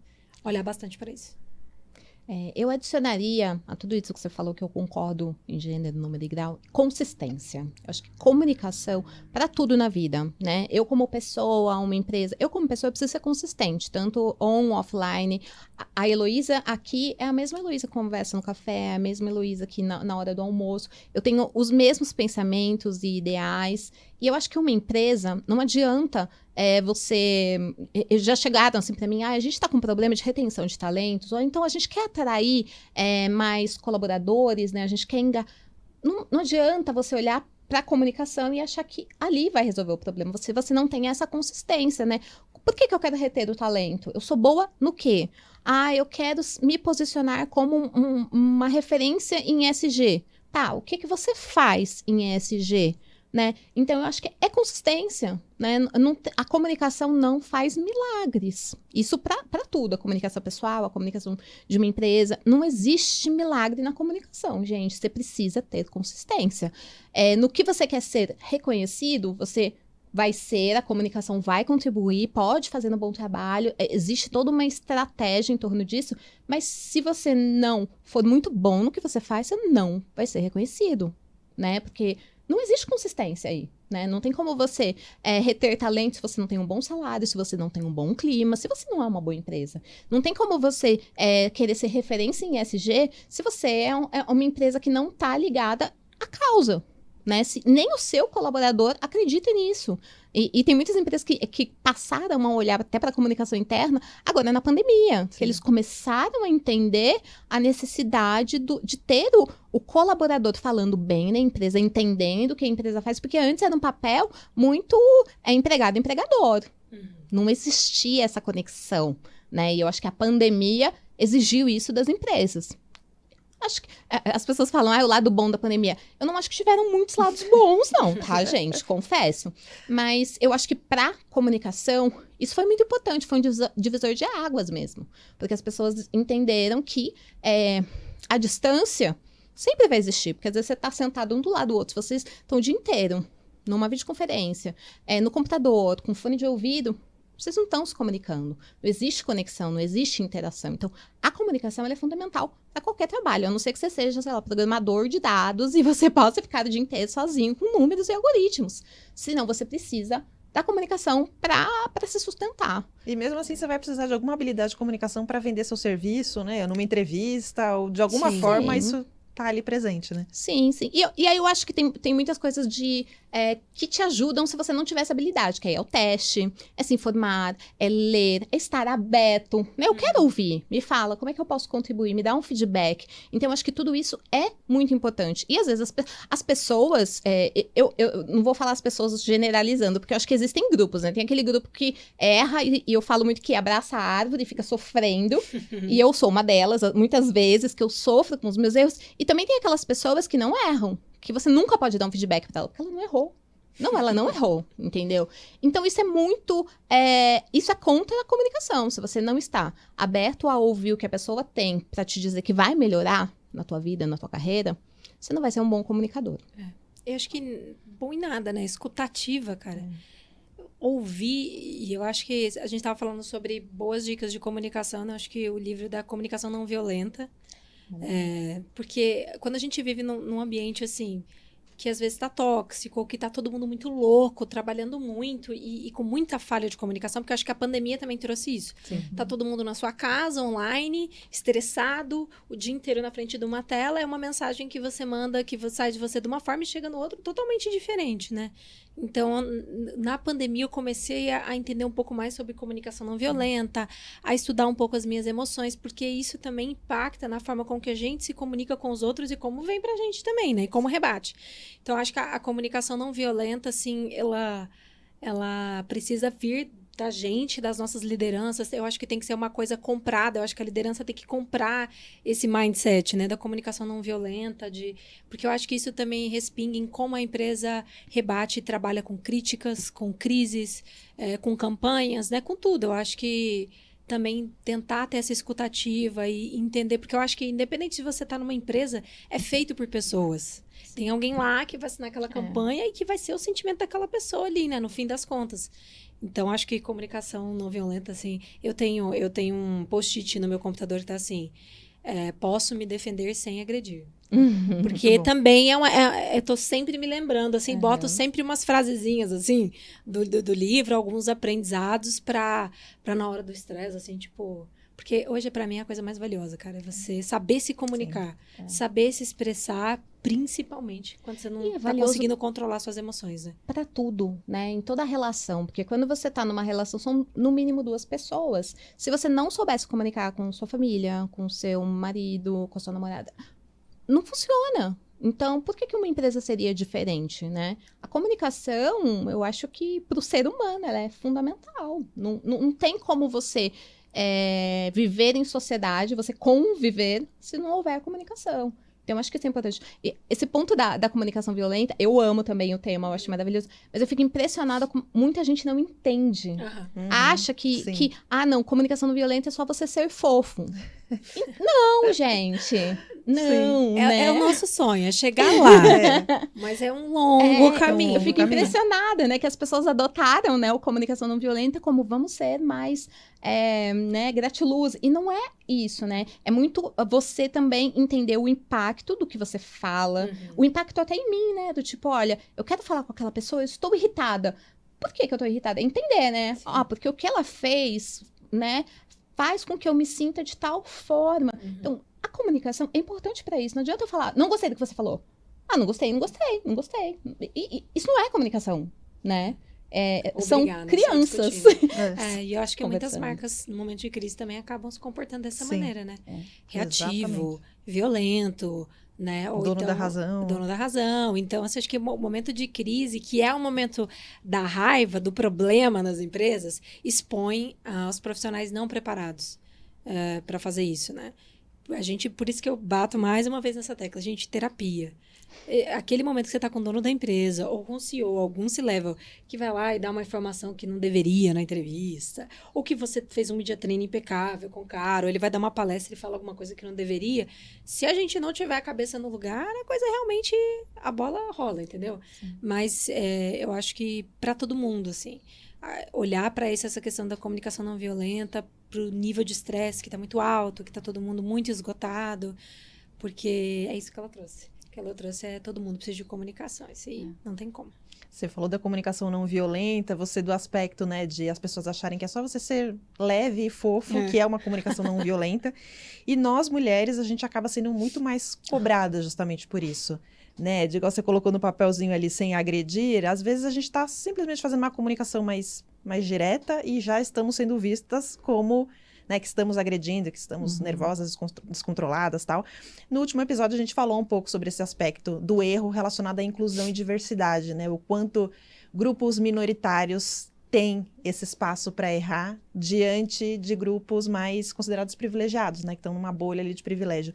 olhar bastante para isso. Eu adicionaria a tudo isso que você falou, que eu concordo em gênero, número e grau, consistência. Eu acho que comunicação para tudo na vida, né? Eu como pessoa, uma empresa, eu preciso ser consistente, tanto on, offline. A Heloísa aqui é a mesma Heloísa que conversa no café, é a mesma Heloísa aqui na hora do almoço. Eu tenho os mesmos pensamentos e ideais. E eu acho que uma empresa, não adianta já chegaram assim para mim, a gente está com problema de retenção de talentos, ou então a gente quer atrair mais colaboradores, né? A gente quer não adianta você olhar para a comunicação e achar que ali vai resolver o problema. Você não tem essa consistência, né? Por que eu quero reter o talento? Eu sou boa no quê? Eu quero me posicionar como uma referência em ESG. Tá, o que você faz em ESG? Né? Então, eu acho que é consistência. Né? A comunicação não faz milagres. Isso para tudo. A comunicação pessoal, a comunicação de uma empresa. Não existe milagre na comunicação, gente. Você precisa ter consistência. No que você quer ser reconhecido, você vai ser, a comunicação vai contribuir, pode fazer um bom trabalho. Existe toda uma estratégia em torno disso. Mas se você não for muito bom no que você faz, você não vai ser reconhecido. Né? Porque não existe consistência aí, né? Não tem como você reter talento se você não tem um bom salário, se você não tem um bom clima, se você não é uma boa empresa. Não tem como você querer ser referência em ESG se você é uma empresa que não está ligada à causa, né? Nem o seu colaborador acredita nisso. E tem muitas empresas que passaram a olhar até para a comunicação interna agora na pandemia. Que eles começaram a entender a necessidade de ter o colaborador falando bem na empresa, entendendo o que a empresa faz, porque antes era um papel muito empregado-empregador. Não existia essa conexão, né? E eu acho que a pandemia exigiu isso das empresas. Acho que as pessoas falam, o lado bom da pandemia. Eu não acho que tiveram muitos lados bons, não, tá, gente? Confesso. Mas eu acho que para comunicação, isso foi muito importante. Foi um divisor de águas mesmo. Porque as pessoas entenderam que a distância sempre vai existir. Porque às vezes você está sentado um do lado do outro. Vocês estão o dia inteiro numa videoconferência, no computador, com fone de ouvido. Vocês não estão se comunicando. Não existe conexão, não existe interação. Então, a comunicação ela é fundamental para qualquer trabalho. A não ser que você seja, sei lá, programador de dados e você possa ficar o dia inteiro sozinho com números e algoritmos. Senão, você precisa da comunicação para se sustentar. E mesmo assim, você vai precisar de alguma habilidade de comunicação para vender seu serviço, né? Numa entrevista ou de alguma forma, isso tá ali presente, né? Sim, sim. E aí eu acho que tem muitas coisas que te ajudam se você não tiver essa habilidade, que aí é o teste, é se informar, é ler, é estar aberto, né? Eu quero ouvir, me fala, como é que eu posso contribuir, me dá um feedback. Então, eu acho que tudo isso é muito importante. E às vezes as pessoas, eu não vou falar as pessoas generalizando, porque eu acho que existem grupos, né? Tem aquele grupo que erra, e eu falo muito que abraça a árvore e fica sofrendo, e eu sou uma delas, muitas vezes, que eu sofro com os meus erros, e também tem aquelas pessoas que não erram, que você nunca pode dar um feedback pra ela, porque ela não errou. Não, ela não errou, entendeu? Então, isso é muito... isso é contra a comunicação. Se você não está aberto a ouvir o que a pessoa tem pra te dizer que vai melhorar na tua vida, na tua carreira, você não vai ser um bom comunicador. Eu acho que bom em nada, né? Escutativa, cara. Ouvir, e eu acho que a gente estava falando sobre boas dicas de comunicação, né? Eu acho que o livro da comunicação não violenta, porque quando a gente vive num ambiente assim, que às vezes está tóxico, ou que está todo mundo muito louco, trabalhando muito e com muita falha de comunicação, porque eu acho que a pandemia também trouxe isso. Sim. Tá todo mundo na sua casa, online, estressado, o dia inteiro na frente de uma tela, é uma mensagem que você manda, que sai de você de uma forma e chega no outro totalmente diferente, né? Então, na pandemia, eu comecei a entender um pouco mais sobre comunicação não violenta, a estudar um pouco as minhas emoções, porque isso também impacta na forma com que a gente se comunica com os outros e como vem pra gente também, né? E como rebate. Então, acho que a comunicação não violenta, assim, ela precisa vir da gente, das nossas lideranças. Eu acho que tem que ser uma coisa comprada. Eu acho que a liderança tem que comprar esse mindset, né, da comunicação não violenta, porque eu acho que isso também respinga em como a empresa rebate e trabalha com críticas, com crises, com campanhas, né, com tudo. Eu acho que também tentar ter essa escutativa e entender, porque eu acho que independente de você estar numa empresa, é feito por pessoas. Tem alguém lá que vai assinar aquela campanha e que vai ser o sentimento daquela pessoa ali, né, no fim das contas. Então, acho que comunicação não violenta, assim... Eu tenho um post-it no meu computador que tá assim... posso me defender sem agredir. Porque também eu tô sempre me lembrando, assim, boto sempre umas frasezinhas, assim, do livro, alguns aprendizados pra na hora do estresse, assim, tipo... Porque hoje, pra mim, é a coisa mais valiosa, cara. É você saber se comunicar, saber se expressar, principalmente quando você não tá conseguindo controlar suas emoções, né? Para tudo, né? Em toda relação. Porque quando você tá numa relação, são no mínimo duas pessoas. Se você não soubesse comunicar com sua família, com seu marido, com sua namorada, não funciona. Então, por que uma empresa seria diferente, né? A comunicação, eu acho que para o ser humano, ela é fundamental. Não tem como você viver em sociedade, você conviver, se não houver comunicação. Então, eu acho que isso é importante. E esse ponto da comunicação violenta, eu amo também o tema, eu acho maravilhoso, mas eu fico impressionada com muita gente não entende. Acha que não, comunicação não violenta é só você ser fofo. Não, gente. Não, né? É o nosso sonho, é chegar lá. Mas é um longo caminho. Eu fico impressionada, né? Que as pessoas adotaram, né, o comunicação não violenta como vamos ser mais, né, gratiluz. E não é isso, né? É muito você também entender o impacto do que você fala. O impacto até em mim, né? Do tipo, olha, eu quero falar com aquela pessoa, eu estou irritada. Por que eu tô irritada? Entender, né? Porque o que ela fez, né, faz com que eu me sinta de tal forma. Então, a comunicação é importante para isso. Não adianta eu falar, não gostei do que você falou. Não gostei. E isso não é comunicação, né? São crianças. E eu acho que muitas marcas, no momento de crise, também acabam se comportando dessa maneira, né? Reativo, violento, né? Ou dono da razão. Dono da razão. Então, assim, acho que o momento de crise, que é o momento da raiva, do problema nas empresas, expõe os profissionais não preparados para fazer isso, né? Por isso que eu bato mais uma vez nessa tecla, terapia. Aquele momento que você está com o dono da empresa, ou com o CEO, algum C-level, que vai lá e dá uma informação que não deveria na entrevista, ou que você fez um media training impecável com o cara, ou ele vai dar uma palestra e fala alguma coisa que não deveria. Se a gente não tiver a cabeça no lugar, a coisa realmente, a bola rola, entendeu? Mas eu acho que para todo mundo, assim, olhar para essa questão da comunicação não violenta, para o nível de estresse que está muito alto, que está todo mundo muito esgotado, porque é isso que ela trouxe. Que ela trouxe todo mundo precisa de comunicação, isso aí não tem como. Você falou da comunicação não violenta, você do aspecto, né, de as pessoas acharem que é só você ser leve e fofo, que é uma comunicação não violenta. E nós, mulheres, a gente acaba sendo muito mais cobrada justamente por isso, né? De igual você colocou no papelzinho ali, sem agredir, às vezes a gente está simplesmente fazendo uma comunicação mais direta e já estamos sendo vistas como, né, que estamos agredindo, que estamos nervosas, descontroladas, tal. No último episódio a gente falou um pouco sobre esse aspecto do erro relacionado à inclusão e diversidade, né? O quanto grupos minoritários têm esse espaço para errar diante de grupos mais considerados privilegiados, né? Que estão numa bolha ali de privilégio.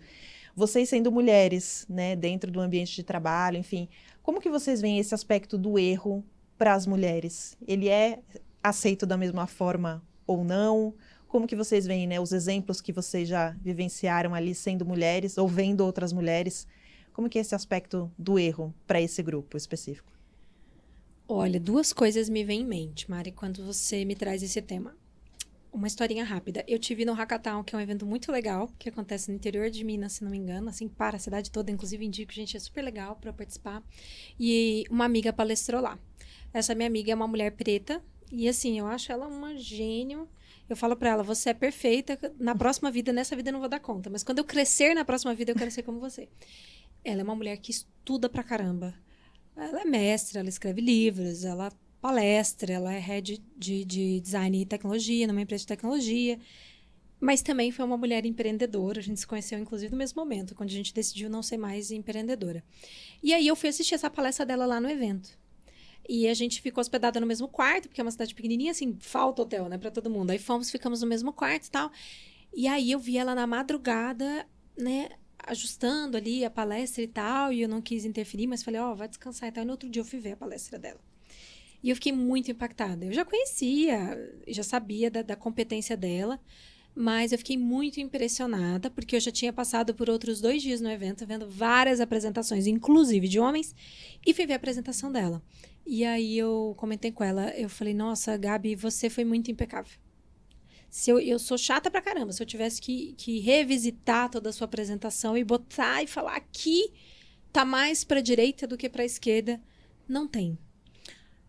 Vocês sendo mulheres, né, dentro do ambiente de trabalho, enfim, como que vocês veem esse aspecto do erro para as mulheres? Ele é aceito da mesma forma ou não? Como que vocês veem, né, os exemplos que vocês já vivenciaram ali sendo mulheres ou vendo outras mulheres? Como que é esse aspecto do erro para esse grupo específico? Olha, duas coisas me vêm em mente, Mari, quando você me traz esse tema. Uma historinha rápida. Eu tive no Hackathon, que é um evento muito legal, que acontece no interior de Minas, se não me engano, assim, para a cidade toda, inclusive indico, gente, é super legal para participar. E uma amiga palestrou lá. Essa minha amiga é uma mulher preta, e assim, eu acho ela uma gênio. Eu falo pra ela, você é perfeita, na próxima vida, nessa vida eu não vou dar conta, mas quando eu crescer na próxima vida, eu quero ser como você. Ela é uma mulher que estuda pra caramba. Ela é mestre, ela escreve livros, ela palestra, ela é head de design e tecnologia, numa empresa de tecnologia, mas também foi uma mulher empreendedora. A gente se conheceu, inclusive, no mesmo momento, quando a gente decidiu não ser mais empreendedora. E aí eu fui assistir essa palestra dela lá no evento. E a gente ficou hospedada no mesmo quarto, porque é uma cidade pequenininha, assim, falta hotel, né, pra todo mundo. Aí ficamos no mesmo quarto e tal. E aí eu vi ela na madrugada, né, ajustando ali a palestra e tal, e eu não quis interferir, mas falei, ó, vai descansar e tal. E no outro dia eu fui ver a palestra dela. E eu fiquei muito impactada. Eu já conhecia, já sabia da competência dela, mas eu fiquei muito impressionada, porque eu já tinha passado por outros 2 dias no evento, vendo várias apresentações, inclusive de homens, e fui ver a apresentação dela. E aí eu comentei com ela, eu falei, nossa, Gabi, você foi muito impecável. Eu sou chata pra caramba, se eu tivesse que revisitar toda a sua apresentação e botar e falar aqui tá mais pra direita do que pra esquerda, não tem.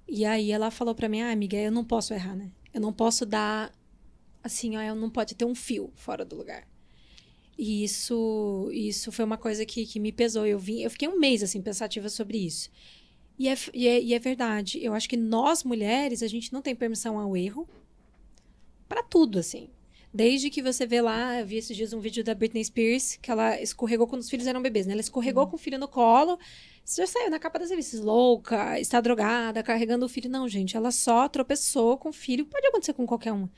E aí ela falou pra mim, amiga, eu não posso errar, né? Eu não posso dar, assim, ó, eu não pode ter um fio fora do lugar. E isso foi uma coisa que me pesou. Eu fiquei um mês, assim, pensativa sobre isso. E é verdade. Eu acho que nós, mulheres, a gente não tem permissão ao erro pra tudo, assim. Desde que você vê lá, eu vi esses dias um vídeo da Britney Spears, que ela escorregou quando os filhos eram bebês, né? Ela escorregou com o filho no colo. Você já saiu na capa das revistas, louca, está drogada, carregando o filho. Não, gente, ela só tropeçou com o filho. Pode acontecer com qualquer uma.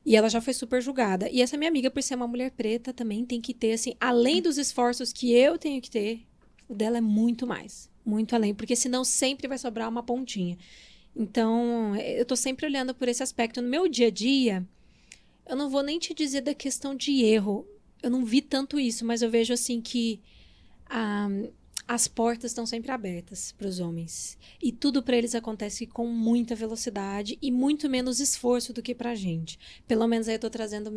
E ela já foi super julgada. E essa minha amiga, por ser uma mulher preta, também tem que ter, assim, além dos esforços que eu tenho que ter, o dela é muito mais. Muito além. Porque senão sempre vai sobrar uma pontinha. Então, eu tô sempre olhando por esse aspecto. No meu dia a dia, eu não vou nem te dizer da questão de erro. Eu não vi tanto isso, mas eu vejo, assim, que as portas estão sempre abertas para os homens. E tudo para eles acontece com muita velocidade e muito menos esforço do que para a gente. Pelo menos aí eu estou trazendo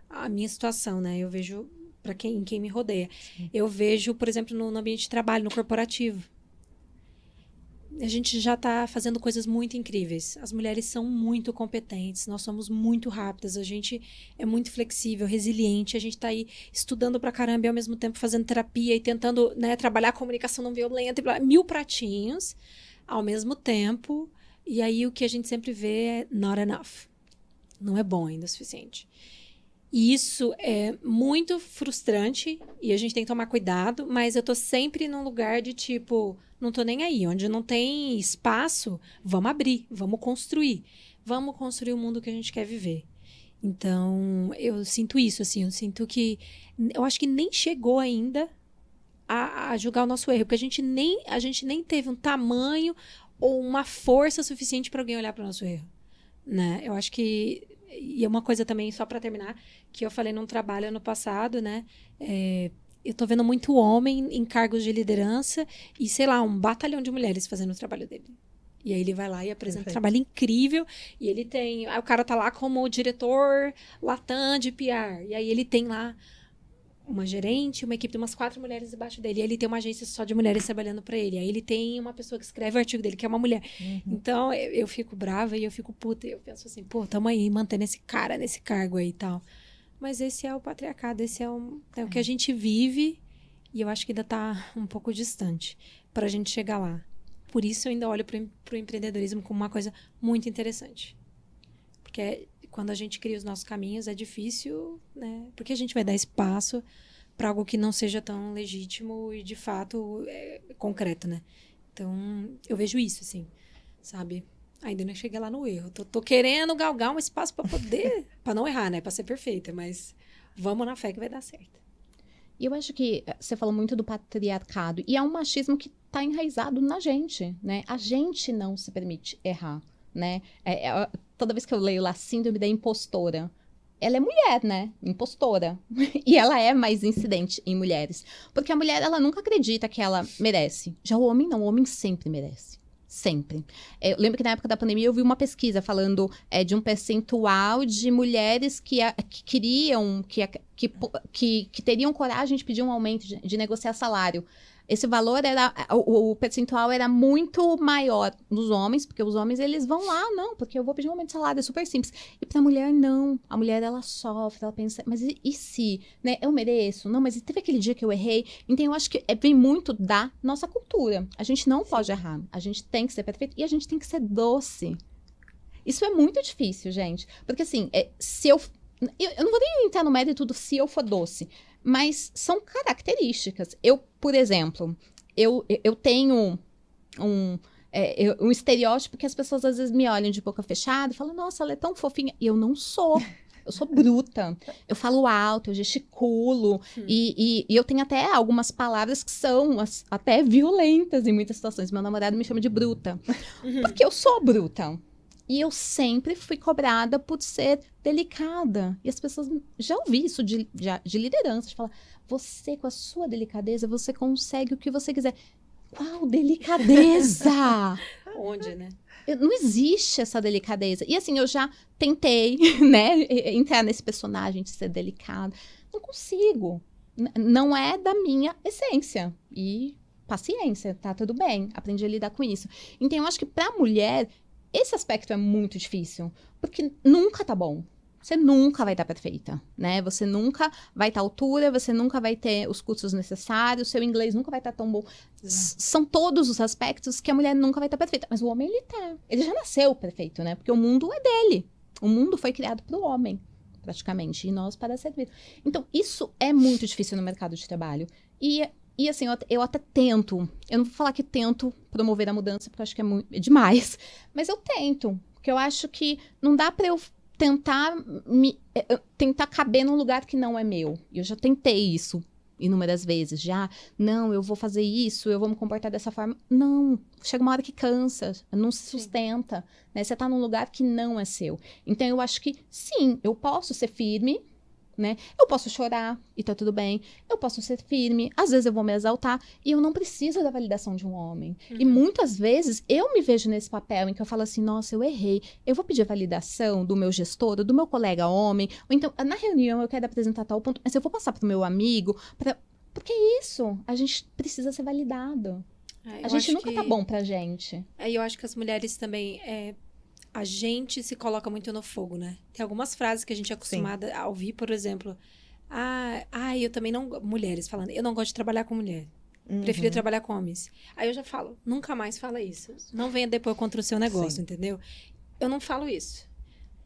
a minha situação, né? Eu vejo para quem me rodeia. Sim. Eu vejo, por exemplo, no ambiente de trabalho, no corporativo. A gente já está fazendo coisas muito incríveis. As mulheres são muito competentes, nós somos muito rápidas, a gente é muito flexível, resiliente, a gente está aí estudando pra caramba e ao mesmo tempo fazendo terapia e tentando, né, trabalhar a comunicação não violenta, 1000 pratinhos ao mesmo tempo. E aí o que a gente sempre vê é not enough. Não é bom ainda o suficiente. E isso é muito frustrante e a gente tem que tomar cuidado, mas eu tô sempre num lugar de tipo, não tô nem aí. Onde não tem espaço, vamos abrir, vamos construir. Vamos construir o mundo que a gente quer viver. Então, eu sinto isso, assim, eu sinto que... Eu acho que nem chegou ainda a julgar o nosso erro, porque a gente nem teve um tamanho ou uma força suficiente para alguém olhar para o nosso erro, né? Eu acho que... E é uma coisa também, só para terminar, que eu falei num trabalho ano passado, né? Eu tô vendo muito homem em cargos de liderança e, sei lá, um batalhão de mulheres fazendo o trabalho dele. E aí ele vai lá e apresenta um trabalho incrível. E ele tem... Aí o cara tá lá como diretor Latam de PR. E aí ele tem lá uma gerente, uma equipe de umas 4 mulheres debaixo dele. E ele tem uma agência só de mulheres trabalhando para ele. Aí ele tem uma pessoa que escreve o artigo dele, que é uma mulher. Então, eu fico brava e eu fico puta. E eu penso assim, pô, tamo aí mantendo esse cara nesse cargo aí e tal. Mas esse é o patriarcado, esse é o que a gente vive. E eu acho que ainda tá um pouco distante pra gente chegar lá. Por isso, eu ainda olho pro empreendedorismo como uma coisa muito interessante. Porque quando a gente cria os nossos caminhos, é difícil, né? Porque a gente vai dar espaço para algo que não seja tão legítimo e, de fato, concreto, né? Então, eu vejo isso, assim, sabe? Ainda não cheguei lá no erro. Tô querendo galgar um espaço para poder... para não errar, né? Para ser perfeita, mas vamos na fé que vai dar certo. E eu acho que você falou muito do patriarcado. E é um machismo que está enraizado na gente, né? A gente não se permite errar, né? Toda vez que eu leio lá Síndrome da Impostora, ela é mulher, né? Impostora. E ela é mais incidente em mulheres. Porque a mulher, ela nunca acredita que ela merece. Já o homem não. O homem sempre merece. Sempre. Eu lembro que na época da pandemia eu vi uma pesquisa falando de um percentual de mulheres que queriam, que teriam coragem de pedir um aumento, de negociar salário. Esse valor o percentual era muito maior nos homens, porque os homens, eles vão lá, não, porque eu vou pedir um aumento de salário, é super simples. E pra mulher, não. A mulher, ela sofre, ela pensa, mas e se, né, eu mereço? Não, mas teve aquele dia que eu errei. Então, eu acho que vem muito da nossa cultura. A gente não pode errar, a gente tem que ser perfeito e a gente tem que ser doce. Isso é muito difícil, gente. Porque, assim, se eu não vou nem entrar no mérito do se eu for doce, mas são características. Eu, por exemplo, eu tenho um estereótipo que as pessoas às vezes me olham de boca fechada e falam, nossa, ela é tão fofinha. E eu não sou. Eu sou bruta. Eu falo alto, eu gesticulo. E eu tenho até algumas palavras que são até violentas em muitas situações. Meu namorado me chama de bruta. Porque eu sou bruta. E eu sempre fui cobrada por ser delicada. E as pessoas... Já ouvi isso de liderança. De falar, você, com a sua delicadeza, você consegue o que você quiser. Qual delicadeza? Onde, né? Não existe essa delicadeza. E assim, eu já tentei, né, entrar nesse personagem de ser delicada. Não consigo. Não é da minha essência. E paciência, tá tudo bem. Aprendi a lidar com isso. Então, eu acho que pra mulher... Esse aspecto é muito difícil, porque nunca tá bom. Você nunca vai estar perfeita, né? Você nunca vai estar à altura, você nunca vai ter os cursos necessários, seu inglês nunca vai estar tão bom. São todos os aspectos que a mulher nunca vai estar perfeita. Mas o homem, ele tá. Ele já nasceu perfeito, né? Porque o mundo é dele. O mundo foi criado para o homem, praticamente, e nós para servir. Então, isso é muito difícil no mercado de trabalho. E assim, eu até tento, eu não vou falar que tento promover a mudança, porque eu acho que é demais, mas eu tento, porque eu acho que não dá para eu tentar caber num lugar que não é meu. E eu já tentei isso inúmeras vezes, não, eu vou fazer isso, eu vou me comportar dessa forma. Não, chega uma hora que cansa, não se sustenta, né? Você tá num lugar que não é seu. Então, eu acho que, sim, eu posso ser firme, né? Eu posso chorar e tá tudo bem. Eu posso ser firme. Às vezes eu vou me exaltar e eu não preciso da validação de um homem. E muitas vezes eu me vejo nesse papel em que eu falo assim, nossa, eu errei. Eu vou pedir a validação do meu gestor, do meu colega homem. Ou então, na reunião eu quero apresentar tal ponto, mas eu vou passar pro meu amigo. Porque é isso. A gente precisa ser validado. A gente nunca tá bom pra gente. Eu acho que as mulheres também... A gente se coloca muito no fogo, né? Tem algumas frases que a gente é acostumada a ouvir, por exemplo. Eu também não... Mulheres falando, eu não gosto de trabalhar com mulher. Prefiro trabalhar com homens. Aí eu já falo, nunca mais fala isso. Não venha depois contra o seu negócio, entendeu? Eu não falo isso.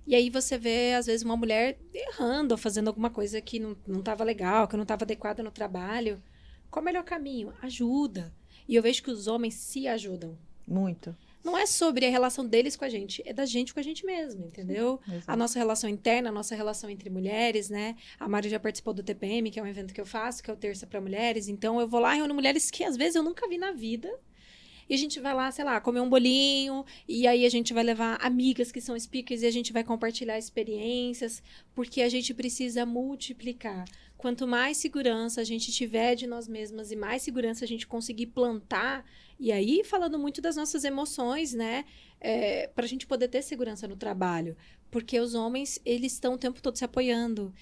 E aí você vê, às vezes, uma mulher errando ou fazendo alguma coisa que não estava legal, que não estava adequada no trabalho. Qual é o melhor caminho? Ajuda. E eu vejo que os homens se ajudam. Muito. Não é sobre a relação deles com a gente, é da gente com a gente mesmo, entendeu? Exato. A nossa relação interna, a nossa relação entre mulheres, né? A Mari já participou do TPM, que é um evento que eu faço, que é o Terça para Mulheres. Então, eu vou lá e reúno mulheres que, às vezes, eu nunca vi na vida. E a gente vai lá, sei lá, comer um bolinho. E aí, a gente vai levar amigas que são speakers e a gente vai compartilhar experiências. Porque a gente precisa multiplicar. Quanto mais segurança a gente tiver de nós mesmas e mais segurança a gente conseguir plantar... E aí, falando muito das nossas emoções, né? Para a gente poder ter segurança no trabalho. Porque os homens, eles estão o tempo todo se apoiando.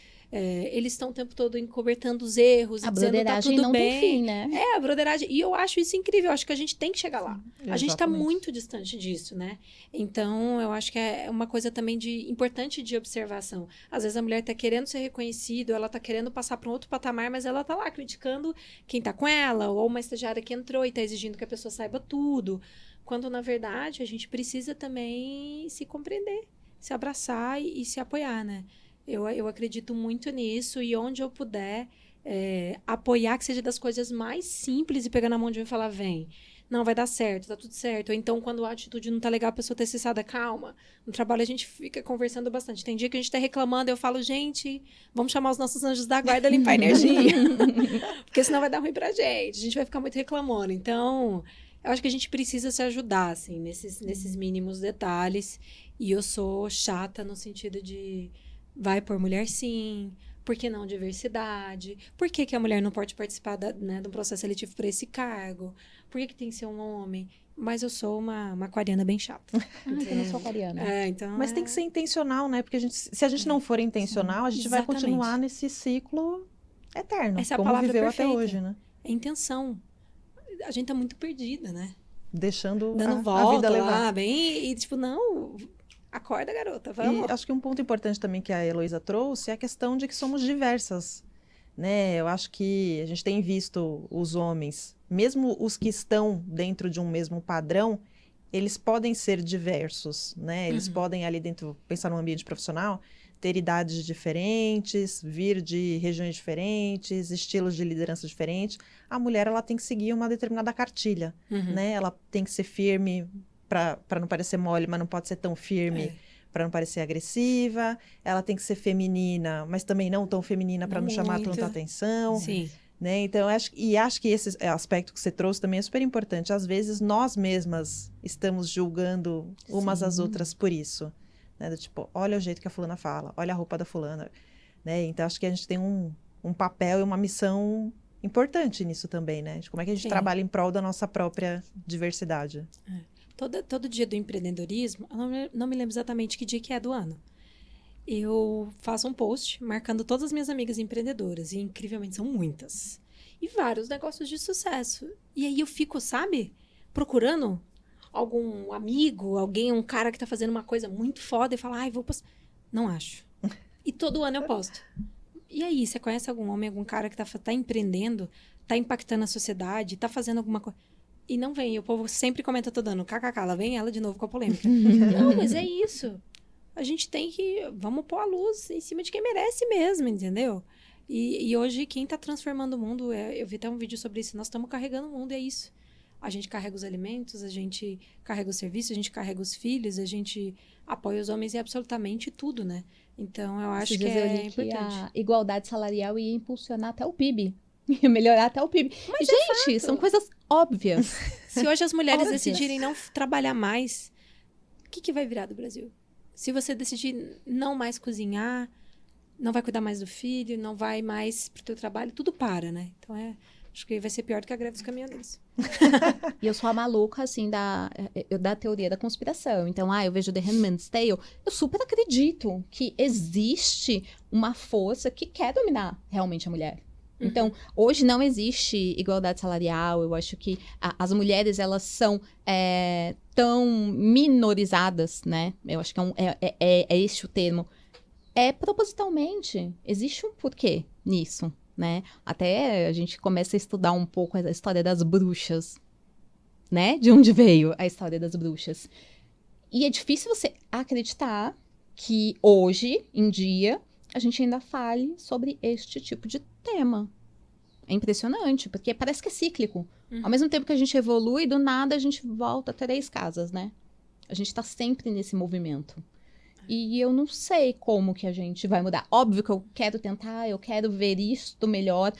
Eles estão o tempo todo encobertando os erros, A dizendo tá broderagem tudo não bem. tem fim, né? A broderagem. E eu acho isso incrível. Eu acho que a gente tem que chegar lá. A gente está Exatamente. muito distante disso, né? Então, eu acho que é uma coisa também importante de observação. Às vezes a mulher está querendo ser reconhecida, ela está querendo passar para um outro patamar, mas ela está lá criticando quem está com ela, ou uma estagiária que entrou e está exigindo que a pessoa saiba tudo. Quando, na verdade, a gente precisa também se compreender, se abraçar e se apoiar, né? Eu acredito muito nisso, e onde eu puder apoiar, que seja das coisas mais simples, e pegar na mão de mim e falar, vem, não, vai dar certo, tá tudo certo. Ou então, quando a atitude não tá legal, a pessoa tá cessada, calma. No trabalho a gente fica conversando bastante. Tem dia que a gente tá reclamando, eu falo, gente, vamos chamar os nossos anjos da guarda a limpar a energia. Porque senão vai dar ruim pra gente, a gente vai ficar muito reclamando. Então, eu acho que a gente precisa se ajudar, assim, nesses mínimos detalhes. E eu sou chata no sentido de vai por mulher sim, por que não diversidade? Por que a mulher não pode participar do processo seletivo para esse cargo? Por que tem que ser um homem? Mas eu sou uma aquariana bem chata. Eu também sou aquariana. Então Mas tem que ser intencional, né? Porque se a gente não for intencional, a gente vai Exatamente. continuar nesse ciclo eterno, Essa é a como palavra viveu perfeita. até hoje, né? É intenção. A gente tá muito perdida, né? Deixando Dando a volta vida levar. lá, bem... E tipo, não... Acorda, garota, vamos. E acho que um ponto importante também que a Heloísa trouxe é a questão de que somos diversas, né? Eu acho que a gente tem visto os homens, mesmo os que estão dentro de um mesmo padrão, eles podem ser diversos, né? Eles podem ali dentro, pensar no ambiente profissional, ter idades diferentes, vir de regiões diferentes, estilos de liderança diferentes. A mulher, ela tem que seguir uma determinada cartilha, né? Ela tem que ser firme para não parecer mole, mas não pode ser tão firme para não parecer agressiva. Ela tem que ser feminina, mas também não tão feminina para não chamar tanta atenção. Sim. Né? Então, acho que esse aspecto que você trouxe também é super importante. Às vezes, nós mesmas estamos julgando umas às outras por isso. Né? Tipo, olha o jeito que a fulana fala, olha a roupa da fulana. Né? Então, acho que a gente tem um papel e uma missão importante nisso também, né? De como é que a gente trabalha em prol da nossa própria diversidade. Todo dia do empreendedorismo, eu não me lembro exatamente que dia que é do ano. Eu faço um post marcando todas as minhas amigas empreendedoras, e incrivelmente são muitas. E vários negócios de sucesso. E aí eu fico, sabe, procurando algum amigo, um cara que tá fazendo uma coisa muito foda, e falo, ai, vou postar. Não acho. E todo ano eu posto. E aí, você conhece algum homem, algum cara que tá empreendendo, tá impactando a sociedade, tá fazendo alguma coisa? E não vem. E o povo sempre comenta, tô dando kkk, lá vem ela de novo com a polêmica. Não, mas é isso. A gente tem que... Vamos pôr a luz em cima de quem merece mesmo, entendeu? E hoje, quem tá transformando o mundo... eu vi até um vídeo sobre isso. Nós estamos carregando o mundo, é isso. A gente carrega os alimentos, a gente carrega o serviço, a gente carrega os filhos, a gente apoia os homens em absolutamente tudo, né? Então, eu acho que é importante. A igualdade salarial ia impulsionar até o PIB. Ia melhorar até o PIB. Mas gente, são coisas óbvias. Se hoje as mulheres Óbvias. decidirem não trabalhar mais, o que vai virar do Brasil? Se você decidir não mais cozinhar, não vai cuidar mais do filho, não vai mais pro teu trabalho, tudo para, né? Então, acho que vai ser pior do que a greve dos caminhoneiros. E eu sou a maluca, assim, da teoria da conspiração. Então, eu vejo The Handmaid's Tale, eu super acredito que existe uma força que quer dominar realmente a mulher. Então, hoje não existe igualdade salarial. Eu acho que as mulheres, elas são tão minorizadas, né? Eu acho que é esse o termo. Propositalmente. Existe um porquê nisso, né? Até a gente começa a estudar um pouco a história das bruxas, né? De onde veio a história das bruxas. E é difícil você acreditar que hoje, em dia, a gente ainda fale sobre este tipo de tema. É impressionante, porque parece que é cíclico. Ao mesmo tempo que a gente evolui, do nada a gente volta a 3 casas, né? A gente tá sempre nesse movimento. E eu não sei como que a gente vai mudar. Óbvio que eu quero tentar, eu quero ver isto melhor.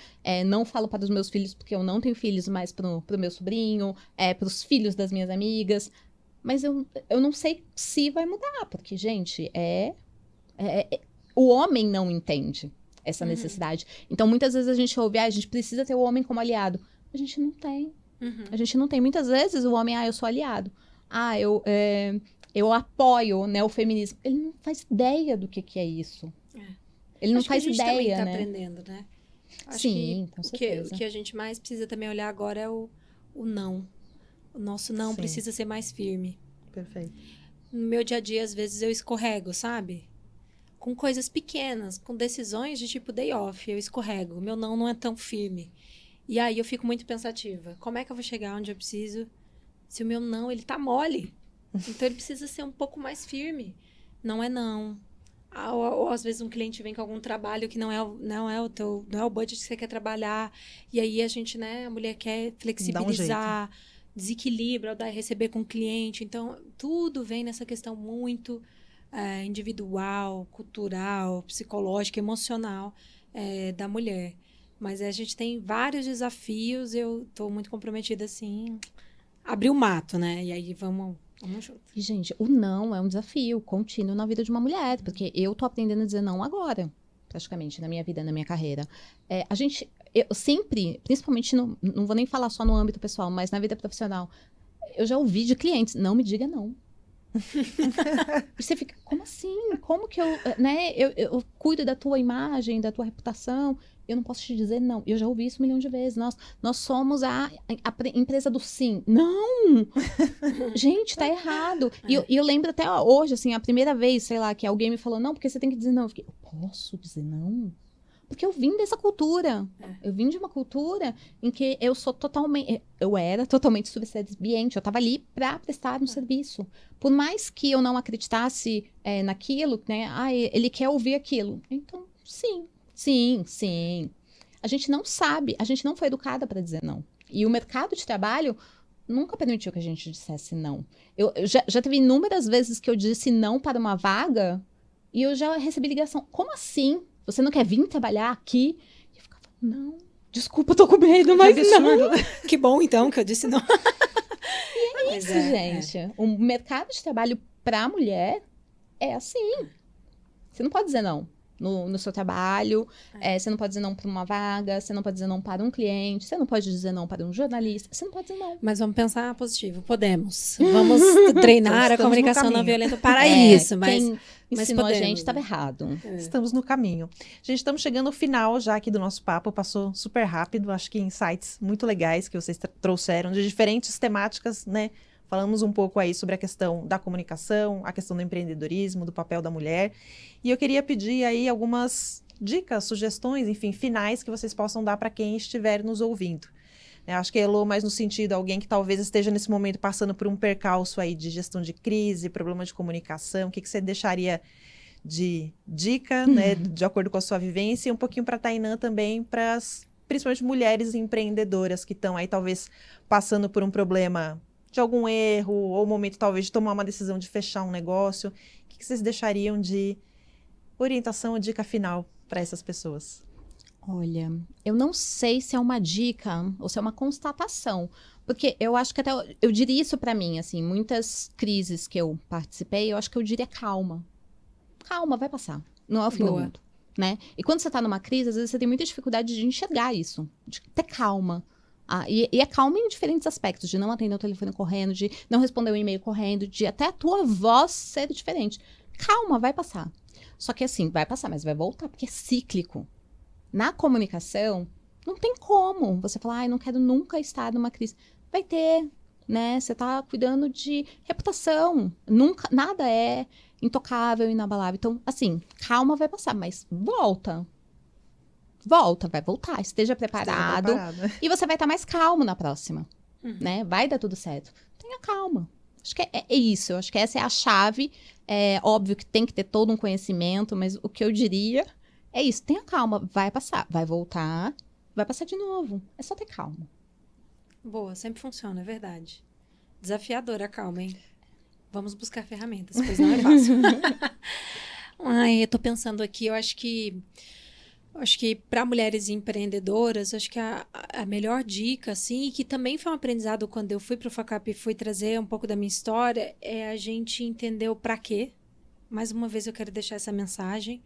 Não falo para os meus filhos, porque eu não tenho filhos, mas pro meu sobrinho, para os filhos das minhas amigas. Mas eu não sei se vai mudar, porque, gente, o homem não entende essa necessidade. Então, muitas vezes a gente ouve, a gente precisa ter o homem como aliado. A gente não tem. A gente não tem. Muitas vezes o homem, eu sou aliado. Eu apoio, né, o feminismo. Ele não faz ideia do que é isso. Ele não Acho que faz a gente também ideia, tá né? aprendendo, né? Acho Sim, com o certeza. que a gente mais precisa também olhar agora é o não. O nosso não Sim. precisa ser mais firme. Perfeito. No meu dia a dia, às vezes, eu escorrego, sabe? Com coisas pequenas, com decisões de tipo day off, eu escorrego. Meu não é tão firme. E aí eu fico muito pensativa. Como é que eu vou chegar onde eu preciso se o meu não, ele tá mole? Então ele precisa ser um pouco mais firme. Não é não. Ou às vezes um cliente vem com algum trabalho que não é o budget que você quer trabalhar. E aí a gente, né, a mulher quer flexibilizar, desequilibra o dar e receber com o cliente. Então, tudo vem nessa questão muito individual, cultural, psicológica, emocional da mulher. Mas a gente tem vários desafios, eu estou muito comprometida, assim, abrir o mato, né? E aí vamos junto. E, gente, o não é um desafio contínuo na vida de uma mulher, porque eu tô aprendendo a dizer não agora, praticamente, na minha vida, na minha carreira. Eu sempre, principalmente, não vou nem falar só no âmbito pessoal, mas na vida profissional, eu já ouvi de clientes, não me diga não. E você fica, como assim? Como que eu cuido da tua imagem, da tua reputação, eu não posso te dizer não. Eu já ouvi isso 1 milhão de vezes. Nós somos a empresa do sim. Não! Gente, tá errado. E eu lembro até hoje, assim, a primeira vez, sei lá, que alguém me falou, não, porque você tem que dizer não. Eu fiquei, eu posso dizer não? Porque eu vim dessa cultura. Eu vim de uma cultura em que eu era totalmente subserviente. Eu estava ali para prestar um serviço. Por mais que eu não acreditasse naquilo, né? Ele quer ouvir aquilo. Então, sim, sim, sim. A gente não sabe, a gente não foi educada para dizer não. E o mercado de trabalho nunca permitiu que a gente dissesse não. Eu já teve inúmeras vezes que eu disse não para uma vaga e eu já recebi ligação. Como assim? Você não quer vir trabalhar aqui? E eu ficava, não, desculpa, eu tô com medo, mas não. Que bom, então, que eu disse não. É isso, gente. O mercado de trabalho para mulher é assim. Você não pode dizer não no seu trabalho, você não pode dizer não para uma vaga, você não pode dizer não para um cliente, você não pode dizer não para um jornalista, você não pode dizer não. Mas vamos pensar positivo, podemos. Vamos treinar a comunicação não violenta para isso, mas quem ensinou podemos, a gente estava errado. Estamos no caminho. Gente, estamos chegando ao final já aqui do nosso papo, passou super rápido, acho que insights muito legais que vocês trouxeram de diferentes temáticas, né? Falamos um pouco aí sobre a questão da comunicação, a questão do empreendedorismo, do papel da mulher. E eu queria pedir aí algumas dicas, sugestões, enfim, finais que vocês possam dar para quem estiver nos ouvindo. Acho que Elô, mais no sentido, alguém que talvez esteja nesse momento passando por um percalço aí de gestão de crise, problema de comunicação, o que você deixaria de dica, né, de acordo com a sua vivência, e um pouquinho para a Tainã também, para principalmente mulheres empreendedoras que estão aí talvez passando por um problema de algum erro, ou momento talvez de tomar uma decisão de fechar um negócio. O que vocês deixariam de orientação ou dica final para essas pessoas? Olha, eu não sei se é uma dica ou se é uma constatação, porque eu acho que até eu diria isso para mim, assim, muitas crises que eu participei, eu acho que eu diria calma. Calma, vai passar. Não é o fim do mundo, né? E quando você tá numa crise, às vezes você tem muita dificuldade de enxergar isso, de ter calma. E é calma em diferentes aspectos, de não atender o telefone correndo, de não responder o e-mail correndo, de até a tua voz ser diferente. Calma, vai passar. Só que assim, vai passar, mas vai voltar, porque é cíclico. Na comunicação, não tem como você falar, não quero nunca estar numa crise. Vai ter, né? Você tá cuidando de reputação. Nunca, nada é intocável, inabalável. Então, assim, calma, vai passar, mas volta. Volta, vai voltar. Esteja preparado. E você vai estar mais calmo na próxima, né? Vai dar tudo certo. Tenha calma. Acho que é isso. Eu acho que essa é a chave. É óbvio que tem que ter todo um conhecimento, mas o que eu diria é isso. Tenha calma. Vai passar. Vai voltar. Vai passar de novo. É só ter calma. Boa, sempre funciona, é verdade. Desafiadora a calma, hein? Vamos buscar ferramentas, pois não é fácil. Eu tô pensando aqui, eu acho que para mulheres empreendedoras, acho que a melhor dica, assim, e que também foi um aprendizado quando eu fui para o FACAP e fui trazer um pouco da minha história, é a gente entender o pra quê. Mais uma vez eu quero deixar essa mensagem.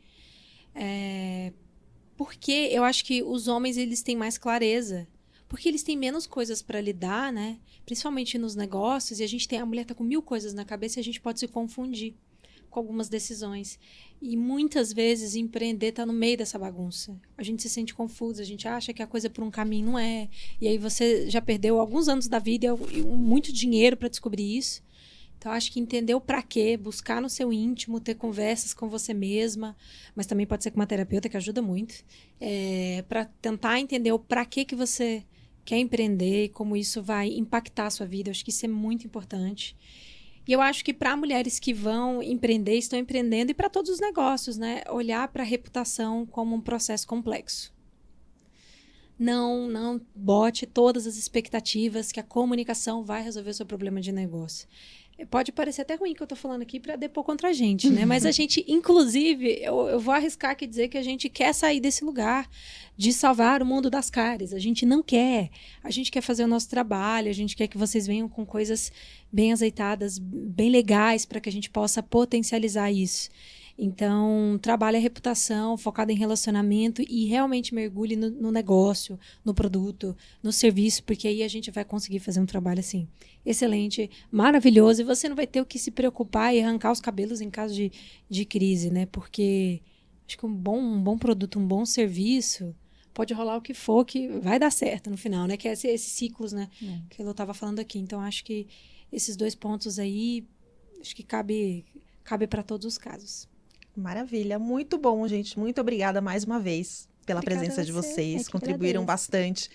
Porque eu acho que os homens, eles têm mais clareza. Porque eles têm menos coisas para lidar, né? Principalmente nos negócios, e a mulher tá com 1000 coisas na cabeça e a gente pode se confundir. com algumas decisões. E muitas vezes empreender está no meio dessa bagunça. A gente se sente confuso, a gente acha que a coisa por um caminho não é. E aí você já perdeu alguns anos da vida e muito dinheiro para descobrir isso. Então, acho que entender o pra quê, buscar no seu íntimo, ter conversas com você mesma, mas também pode ser com uma terapeuta, que ajuda muito, para tentar entender o pra quê que você quer empreender e como isso vai impactar a sua vida. Eu acho que isso é muito importante. E eu acho que para mulheres que vão empreender, estão empreendendo, e para todos os negócios, né? Olhar para a reputação como um processo complexo. Não bote todas as expectativas que a comunicação vai resolver o seu problema de negócio. Pode parecer até ruim que eu estou falando aqui para depor contra a gente, né? Mas a gente, inclusive, eu vou arriscar aqui dizer que a gente quer sair desse lugar de salvar o mundo das cáries. A gente não quer. A gente quer fazer o nosso trabalho, a gente quer que vocês venham com coisas bem azeitadas, bem legais, para que a gente possa potencializar isso. Então, trabalhe a reputação, focado em relacionamento e realmente mergulhe no negócio, no produto, no serviço, porque aí a gente vai conseguir fazer um trabalho assim, excelente, maravilhoso, e você não vai ter o que se preocupar e arrancar os cabelos em caso de crise, né? Porque acho que um bom produto, um bom serviço, pode rolar o que for, que vai dar certo no final, né? Que é esses ciclos, né? Que eu estava falando aqui. Então, acho que esses 2 pontos aí, acho que cabe para todos os casos. Maravilha, muito bom, gente. Muito obrigada mais uma vez pela presença de vocês. Contribuíram bastante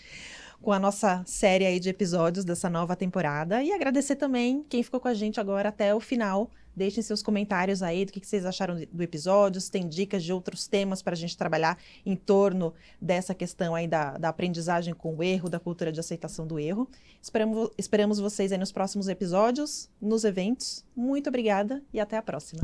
com a nossa série aí de episódios dessa nova temporada. E agradecer também quem ficou com a gente agora até o final. Deixem seus comentários aí do que vocês acharam do episódio, se tem dicas de outros temas para a gente trabalhar em torno dessa questão aí da aprendizagem com o erro, da cultura de aceitação do erro. Esperamos vocês aí nos próximos episódios, nos eventos. Muito obrigada e até a próxima.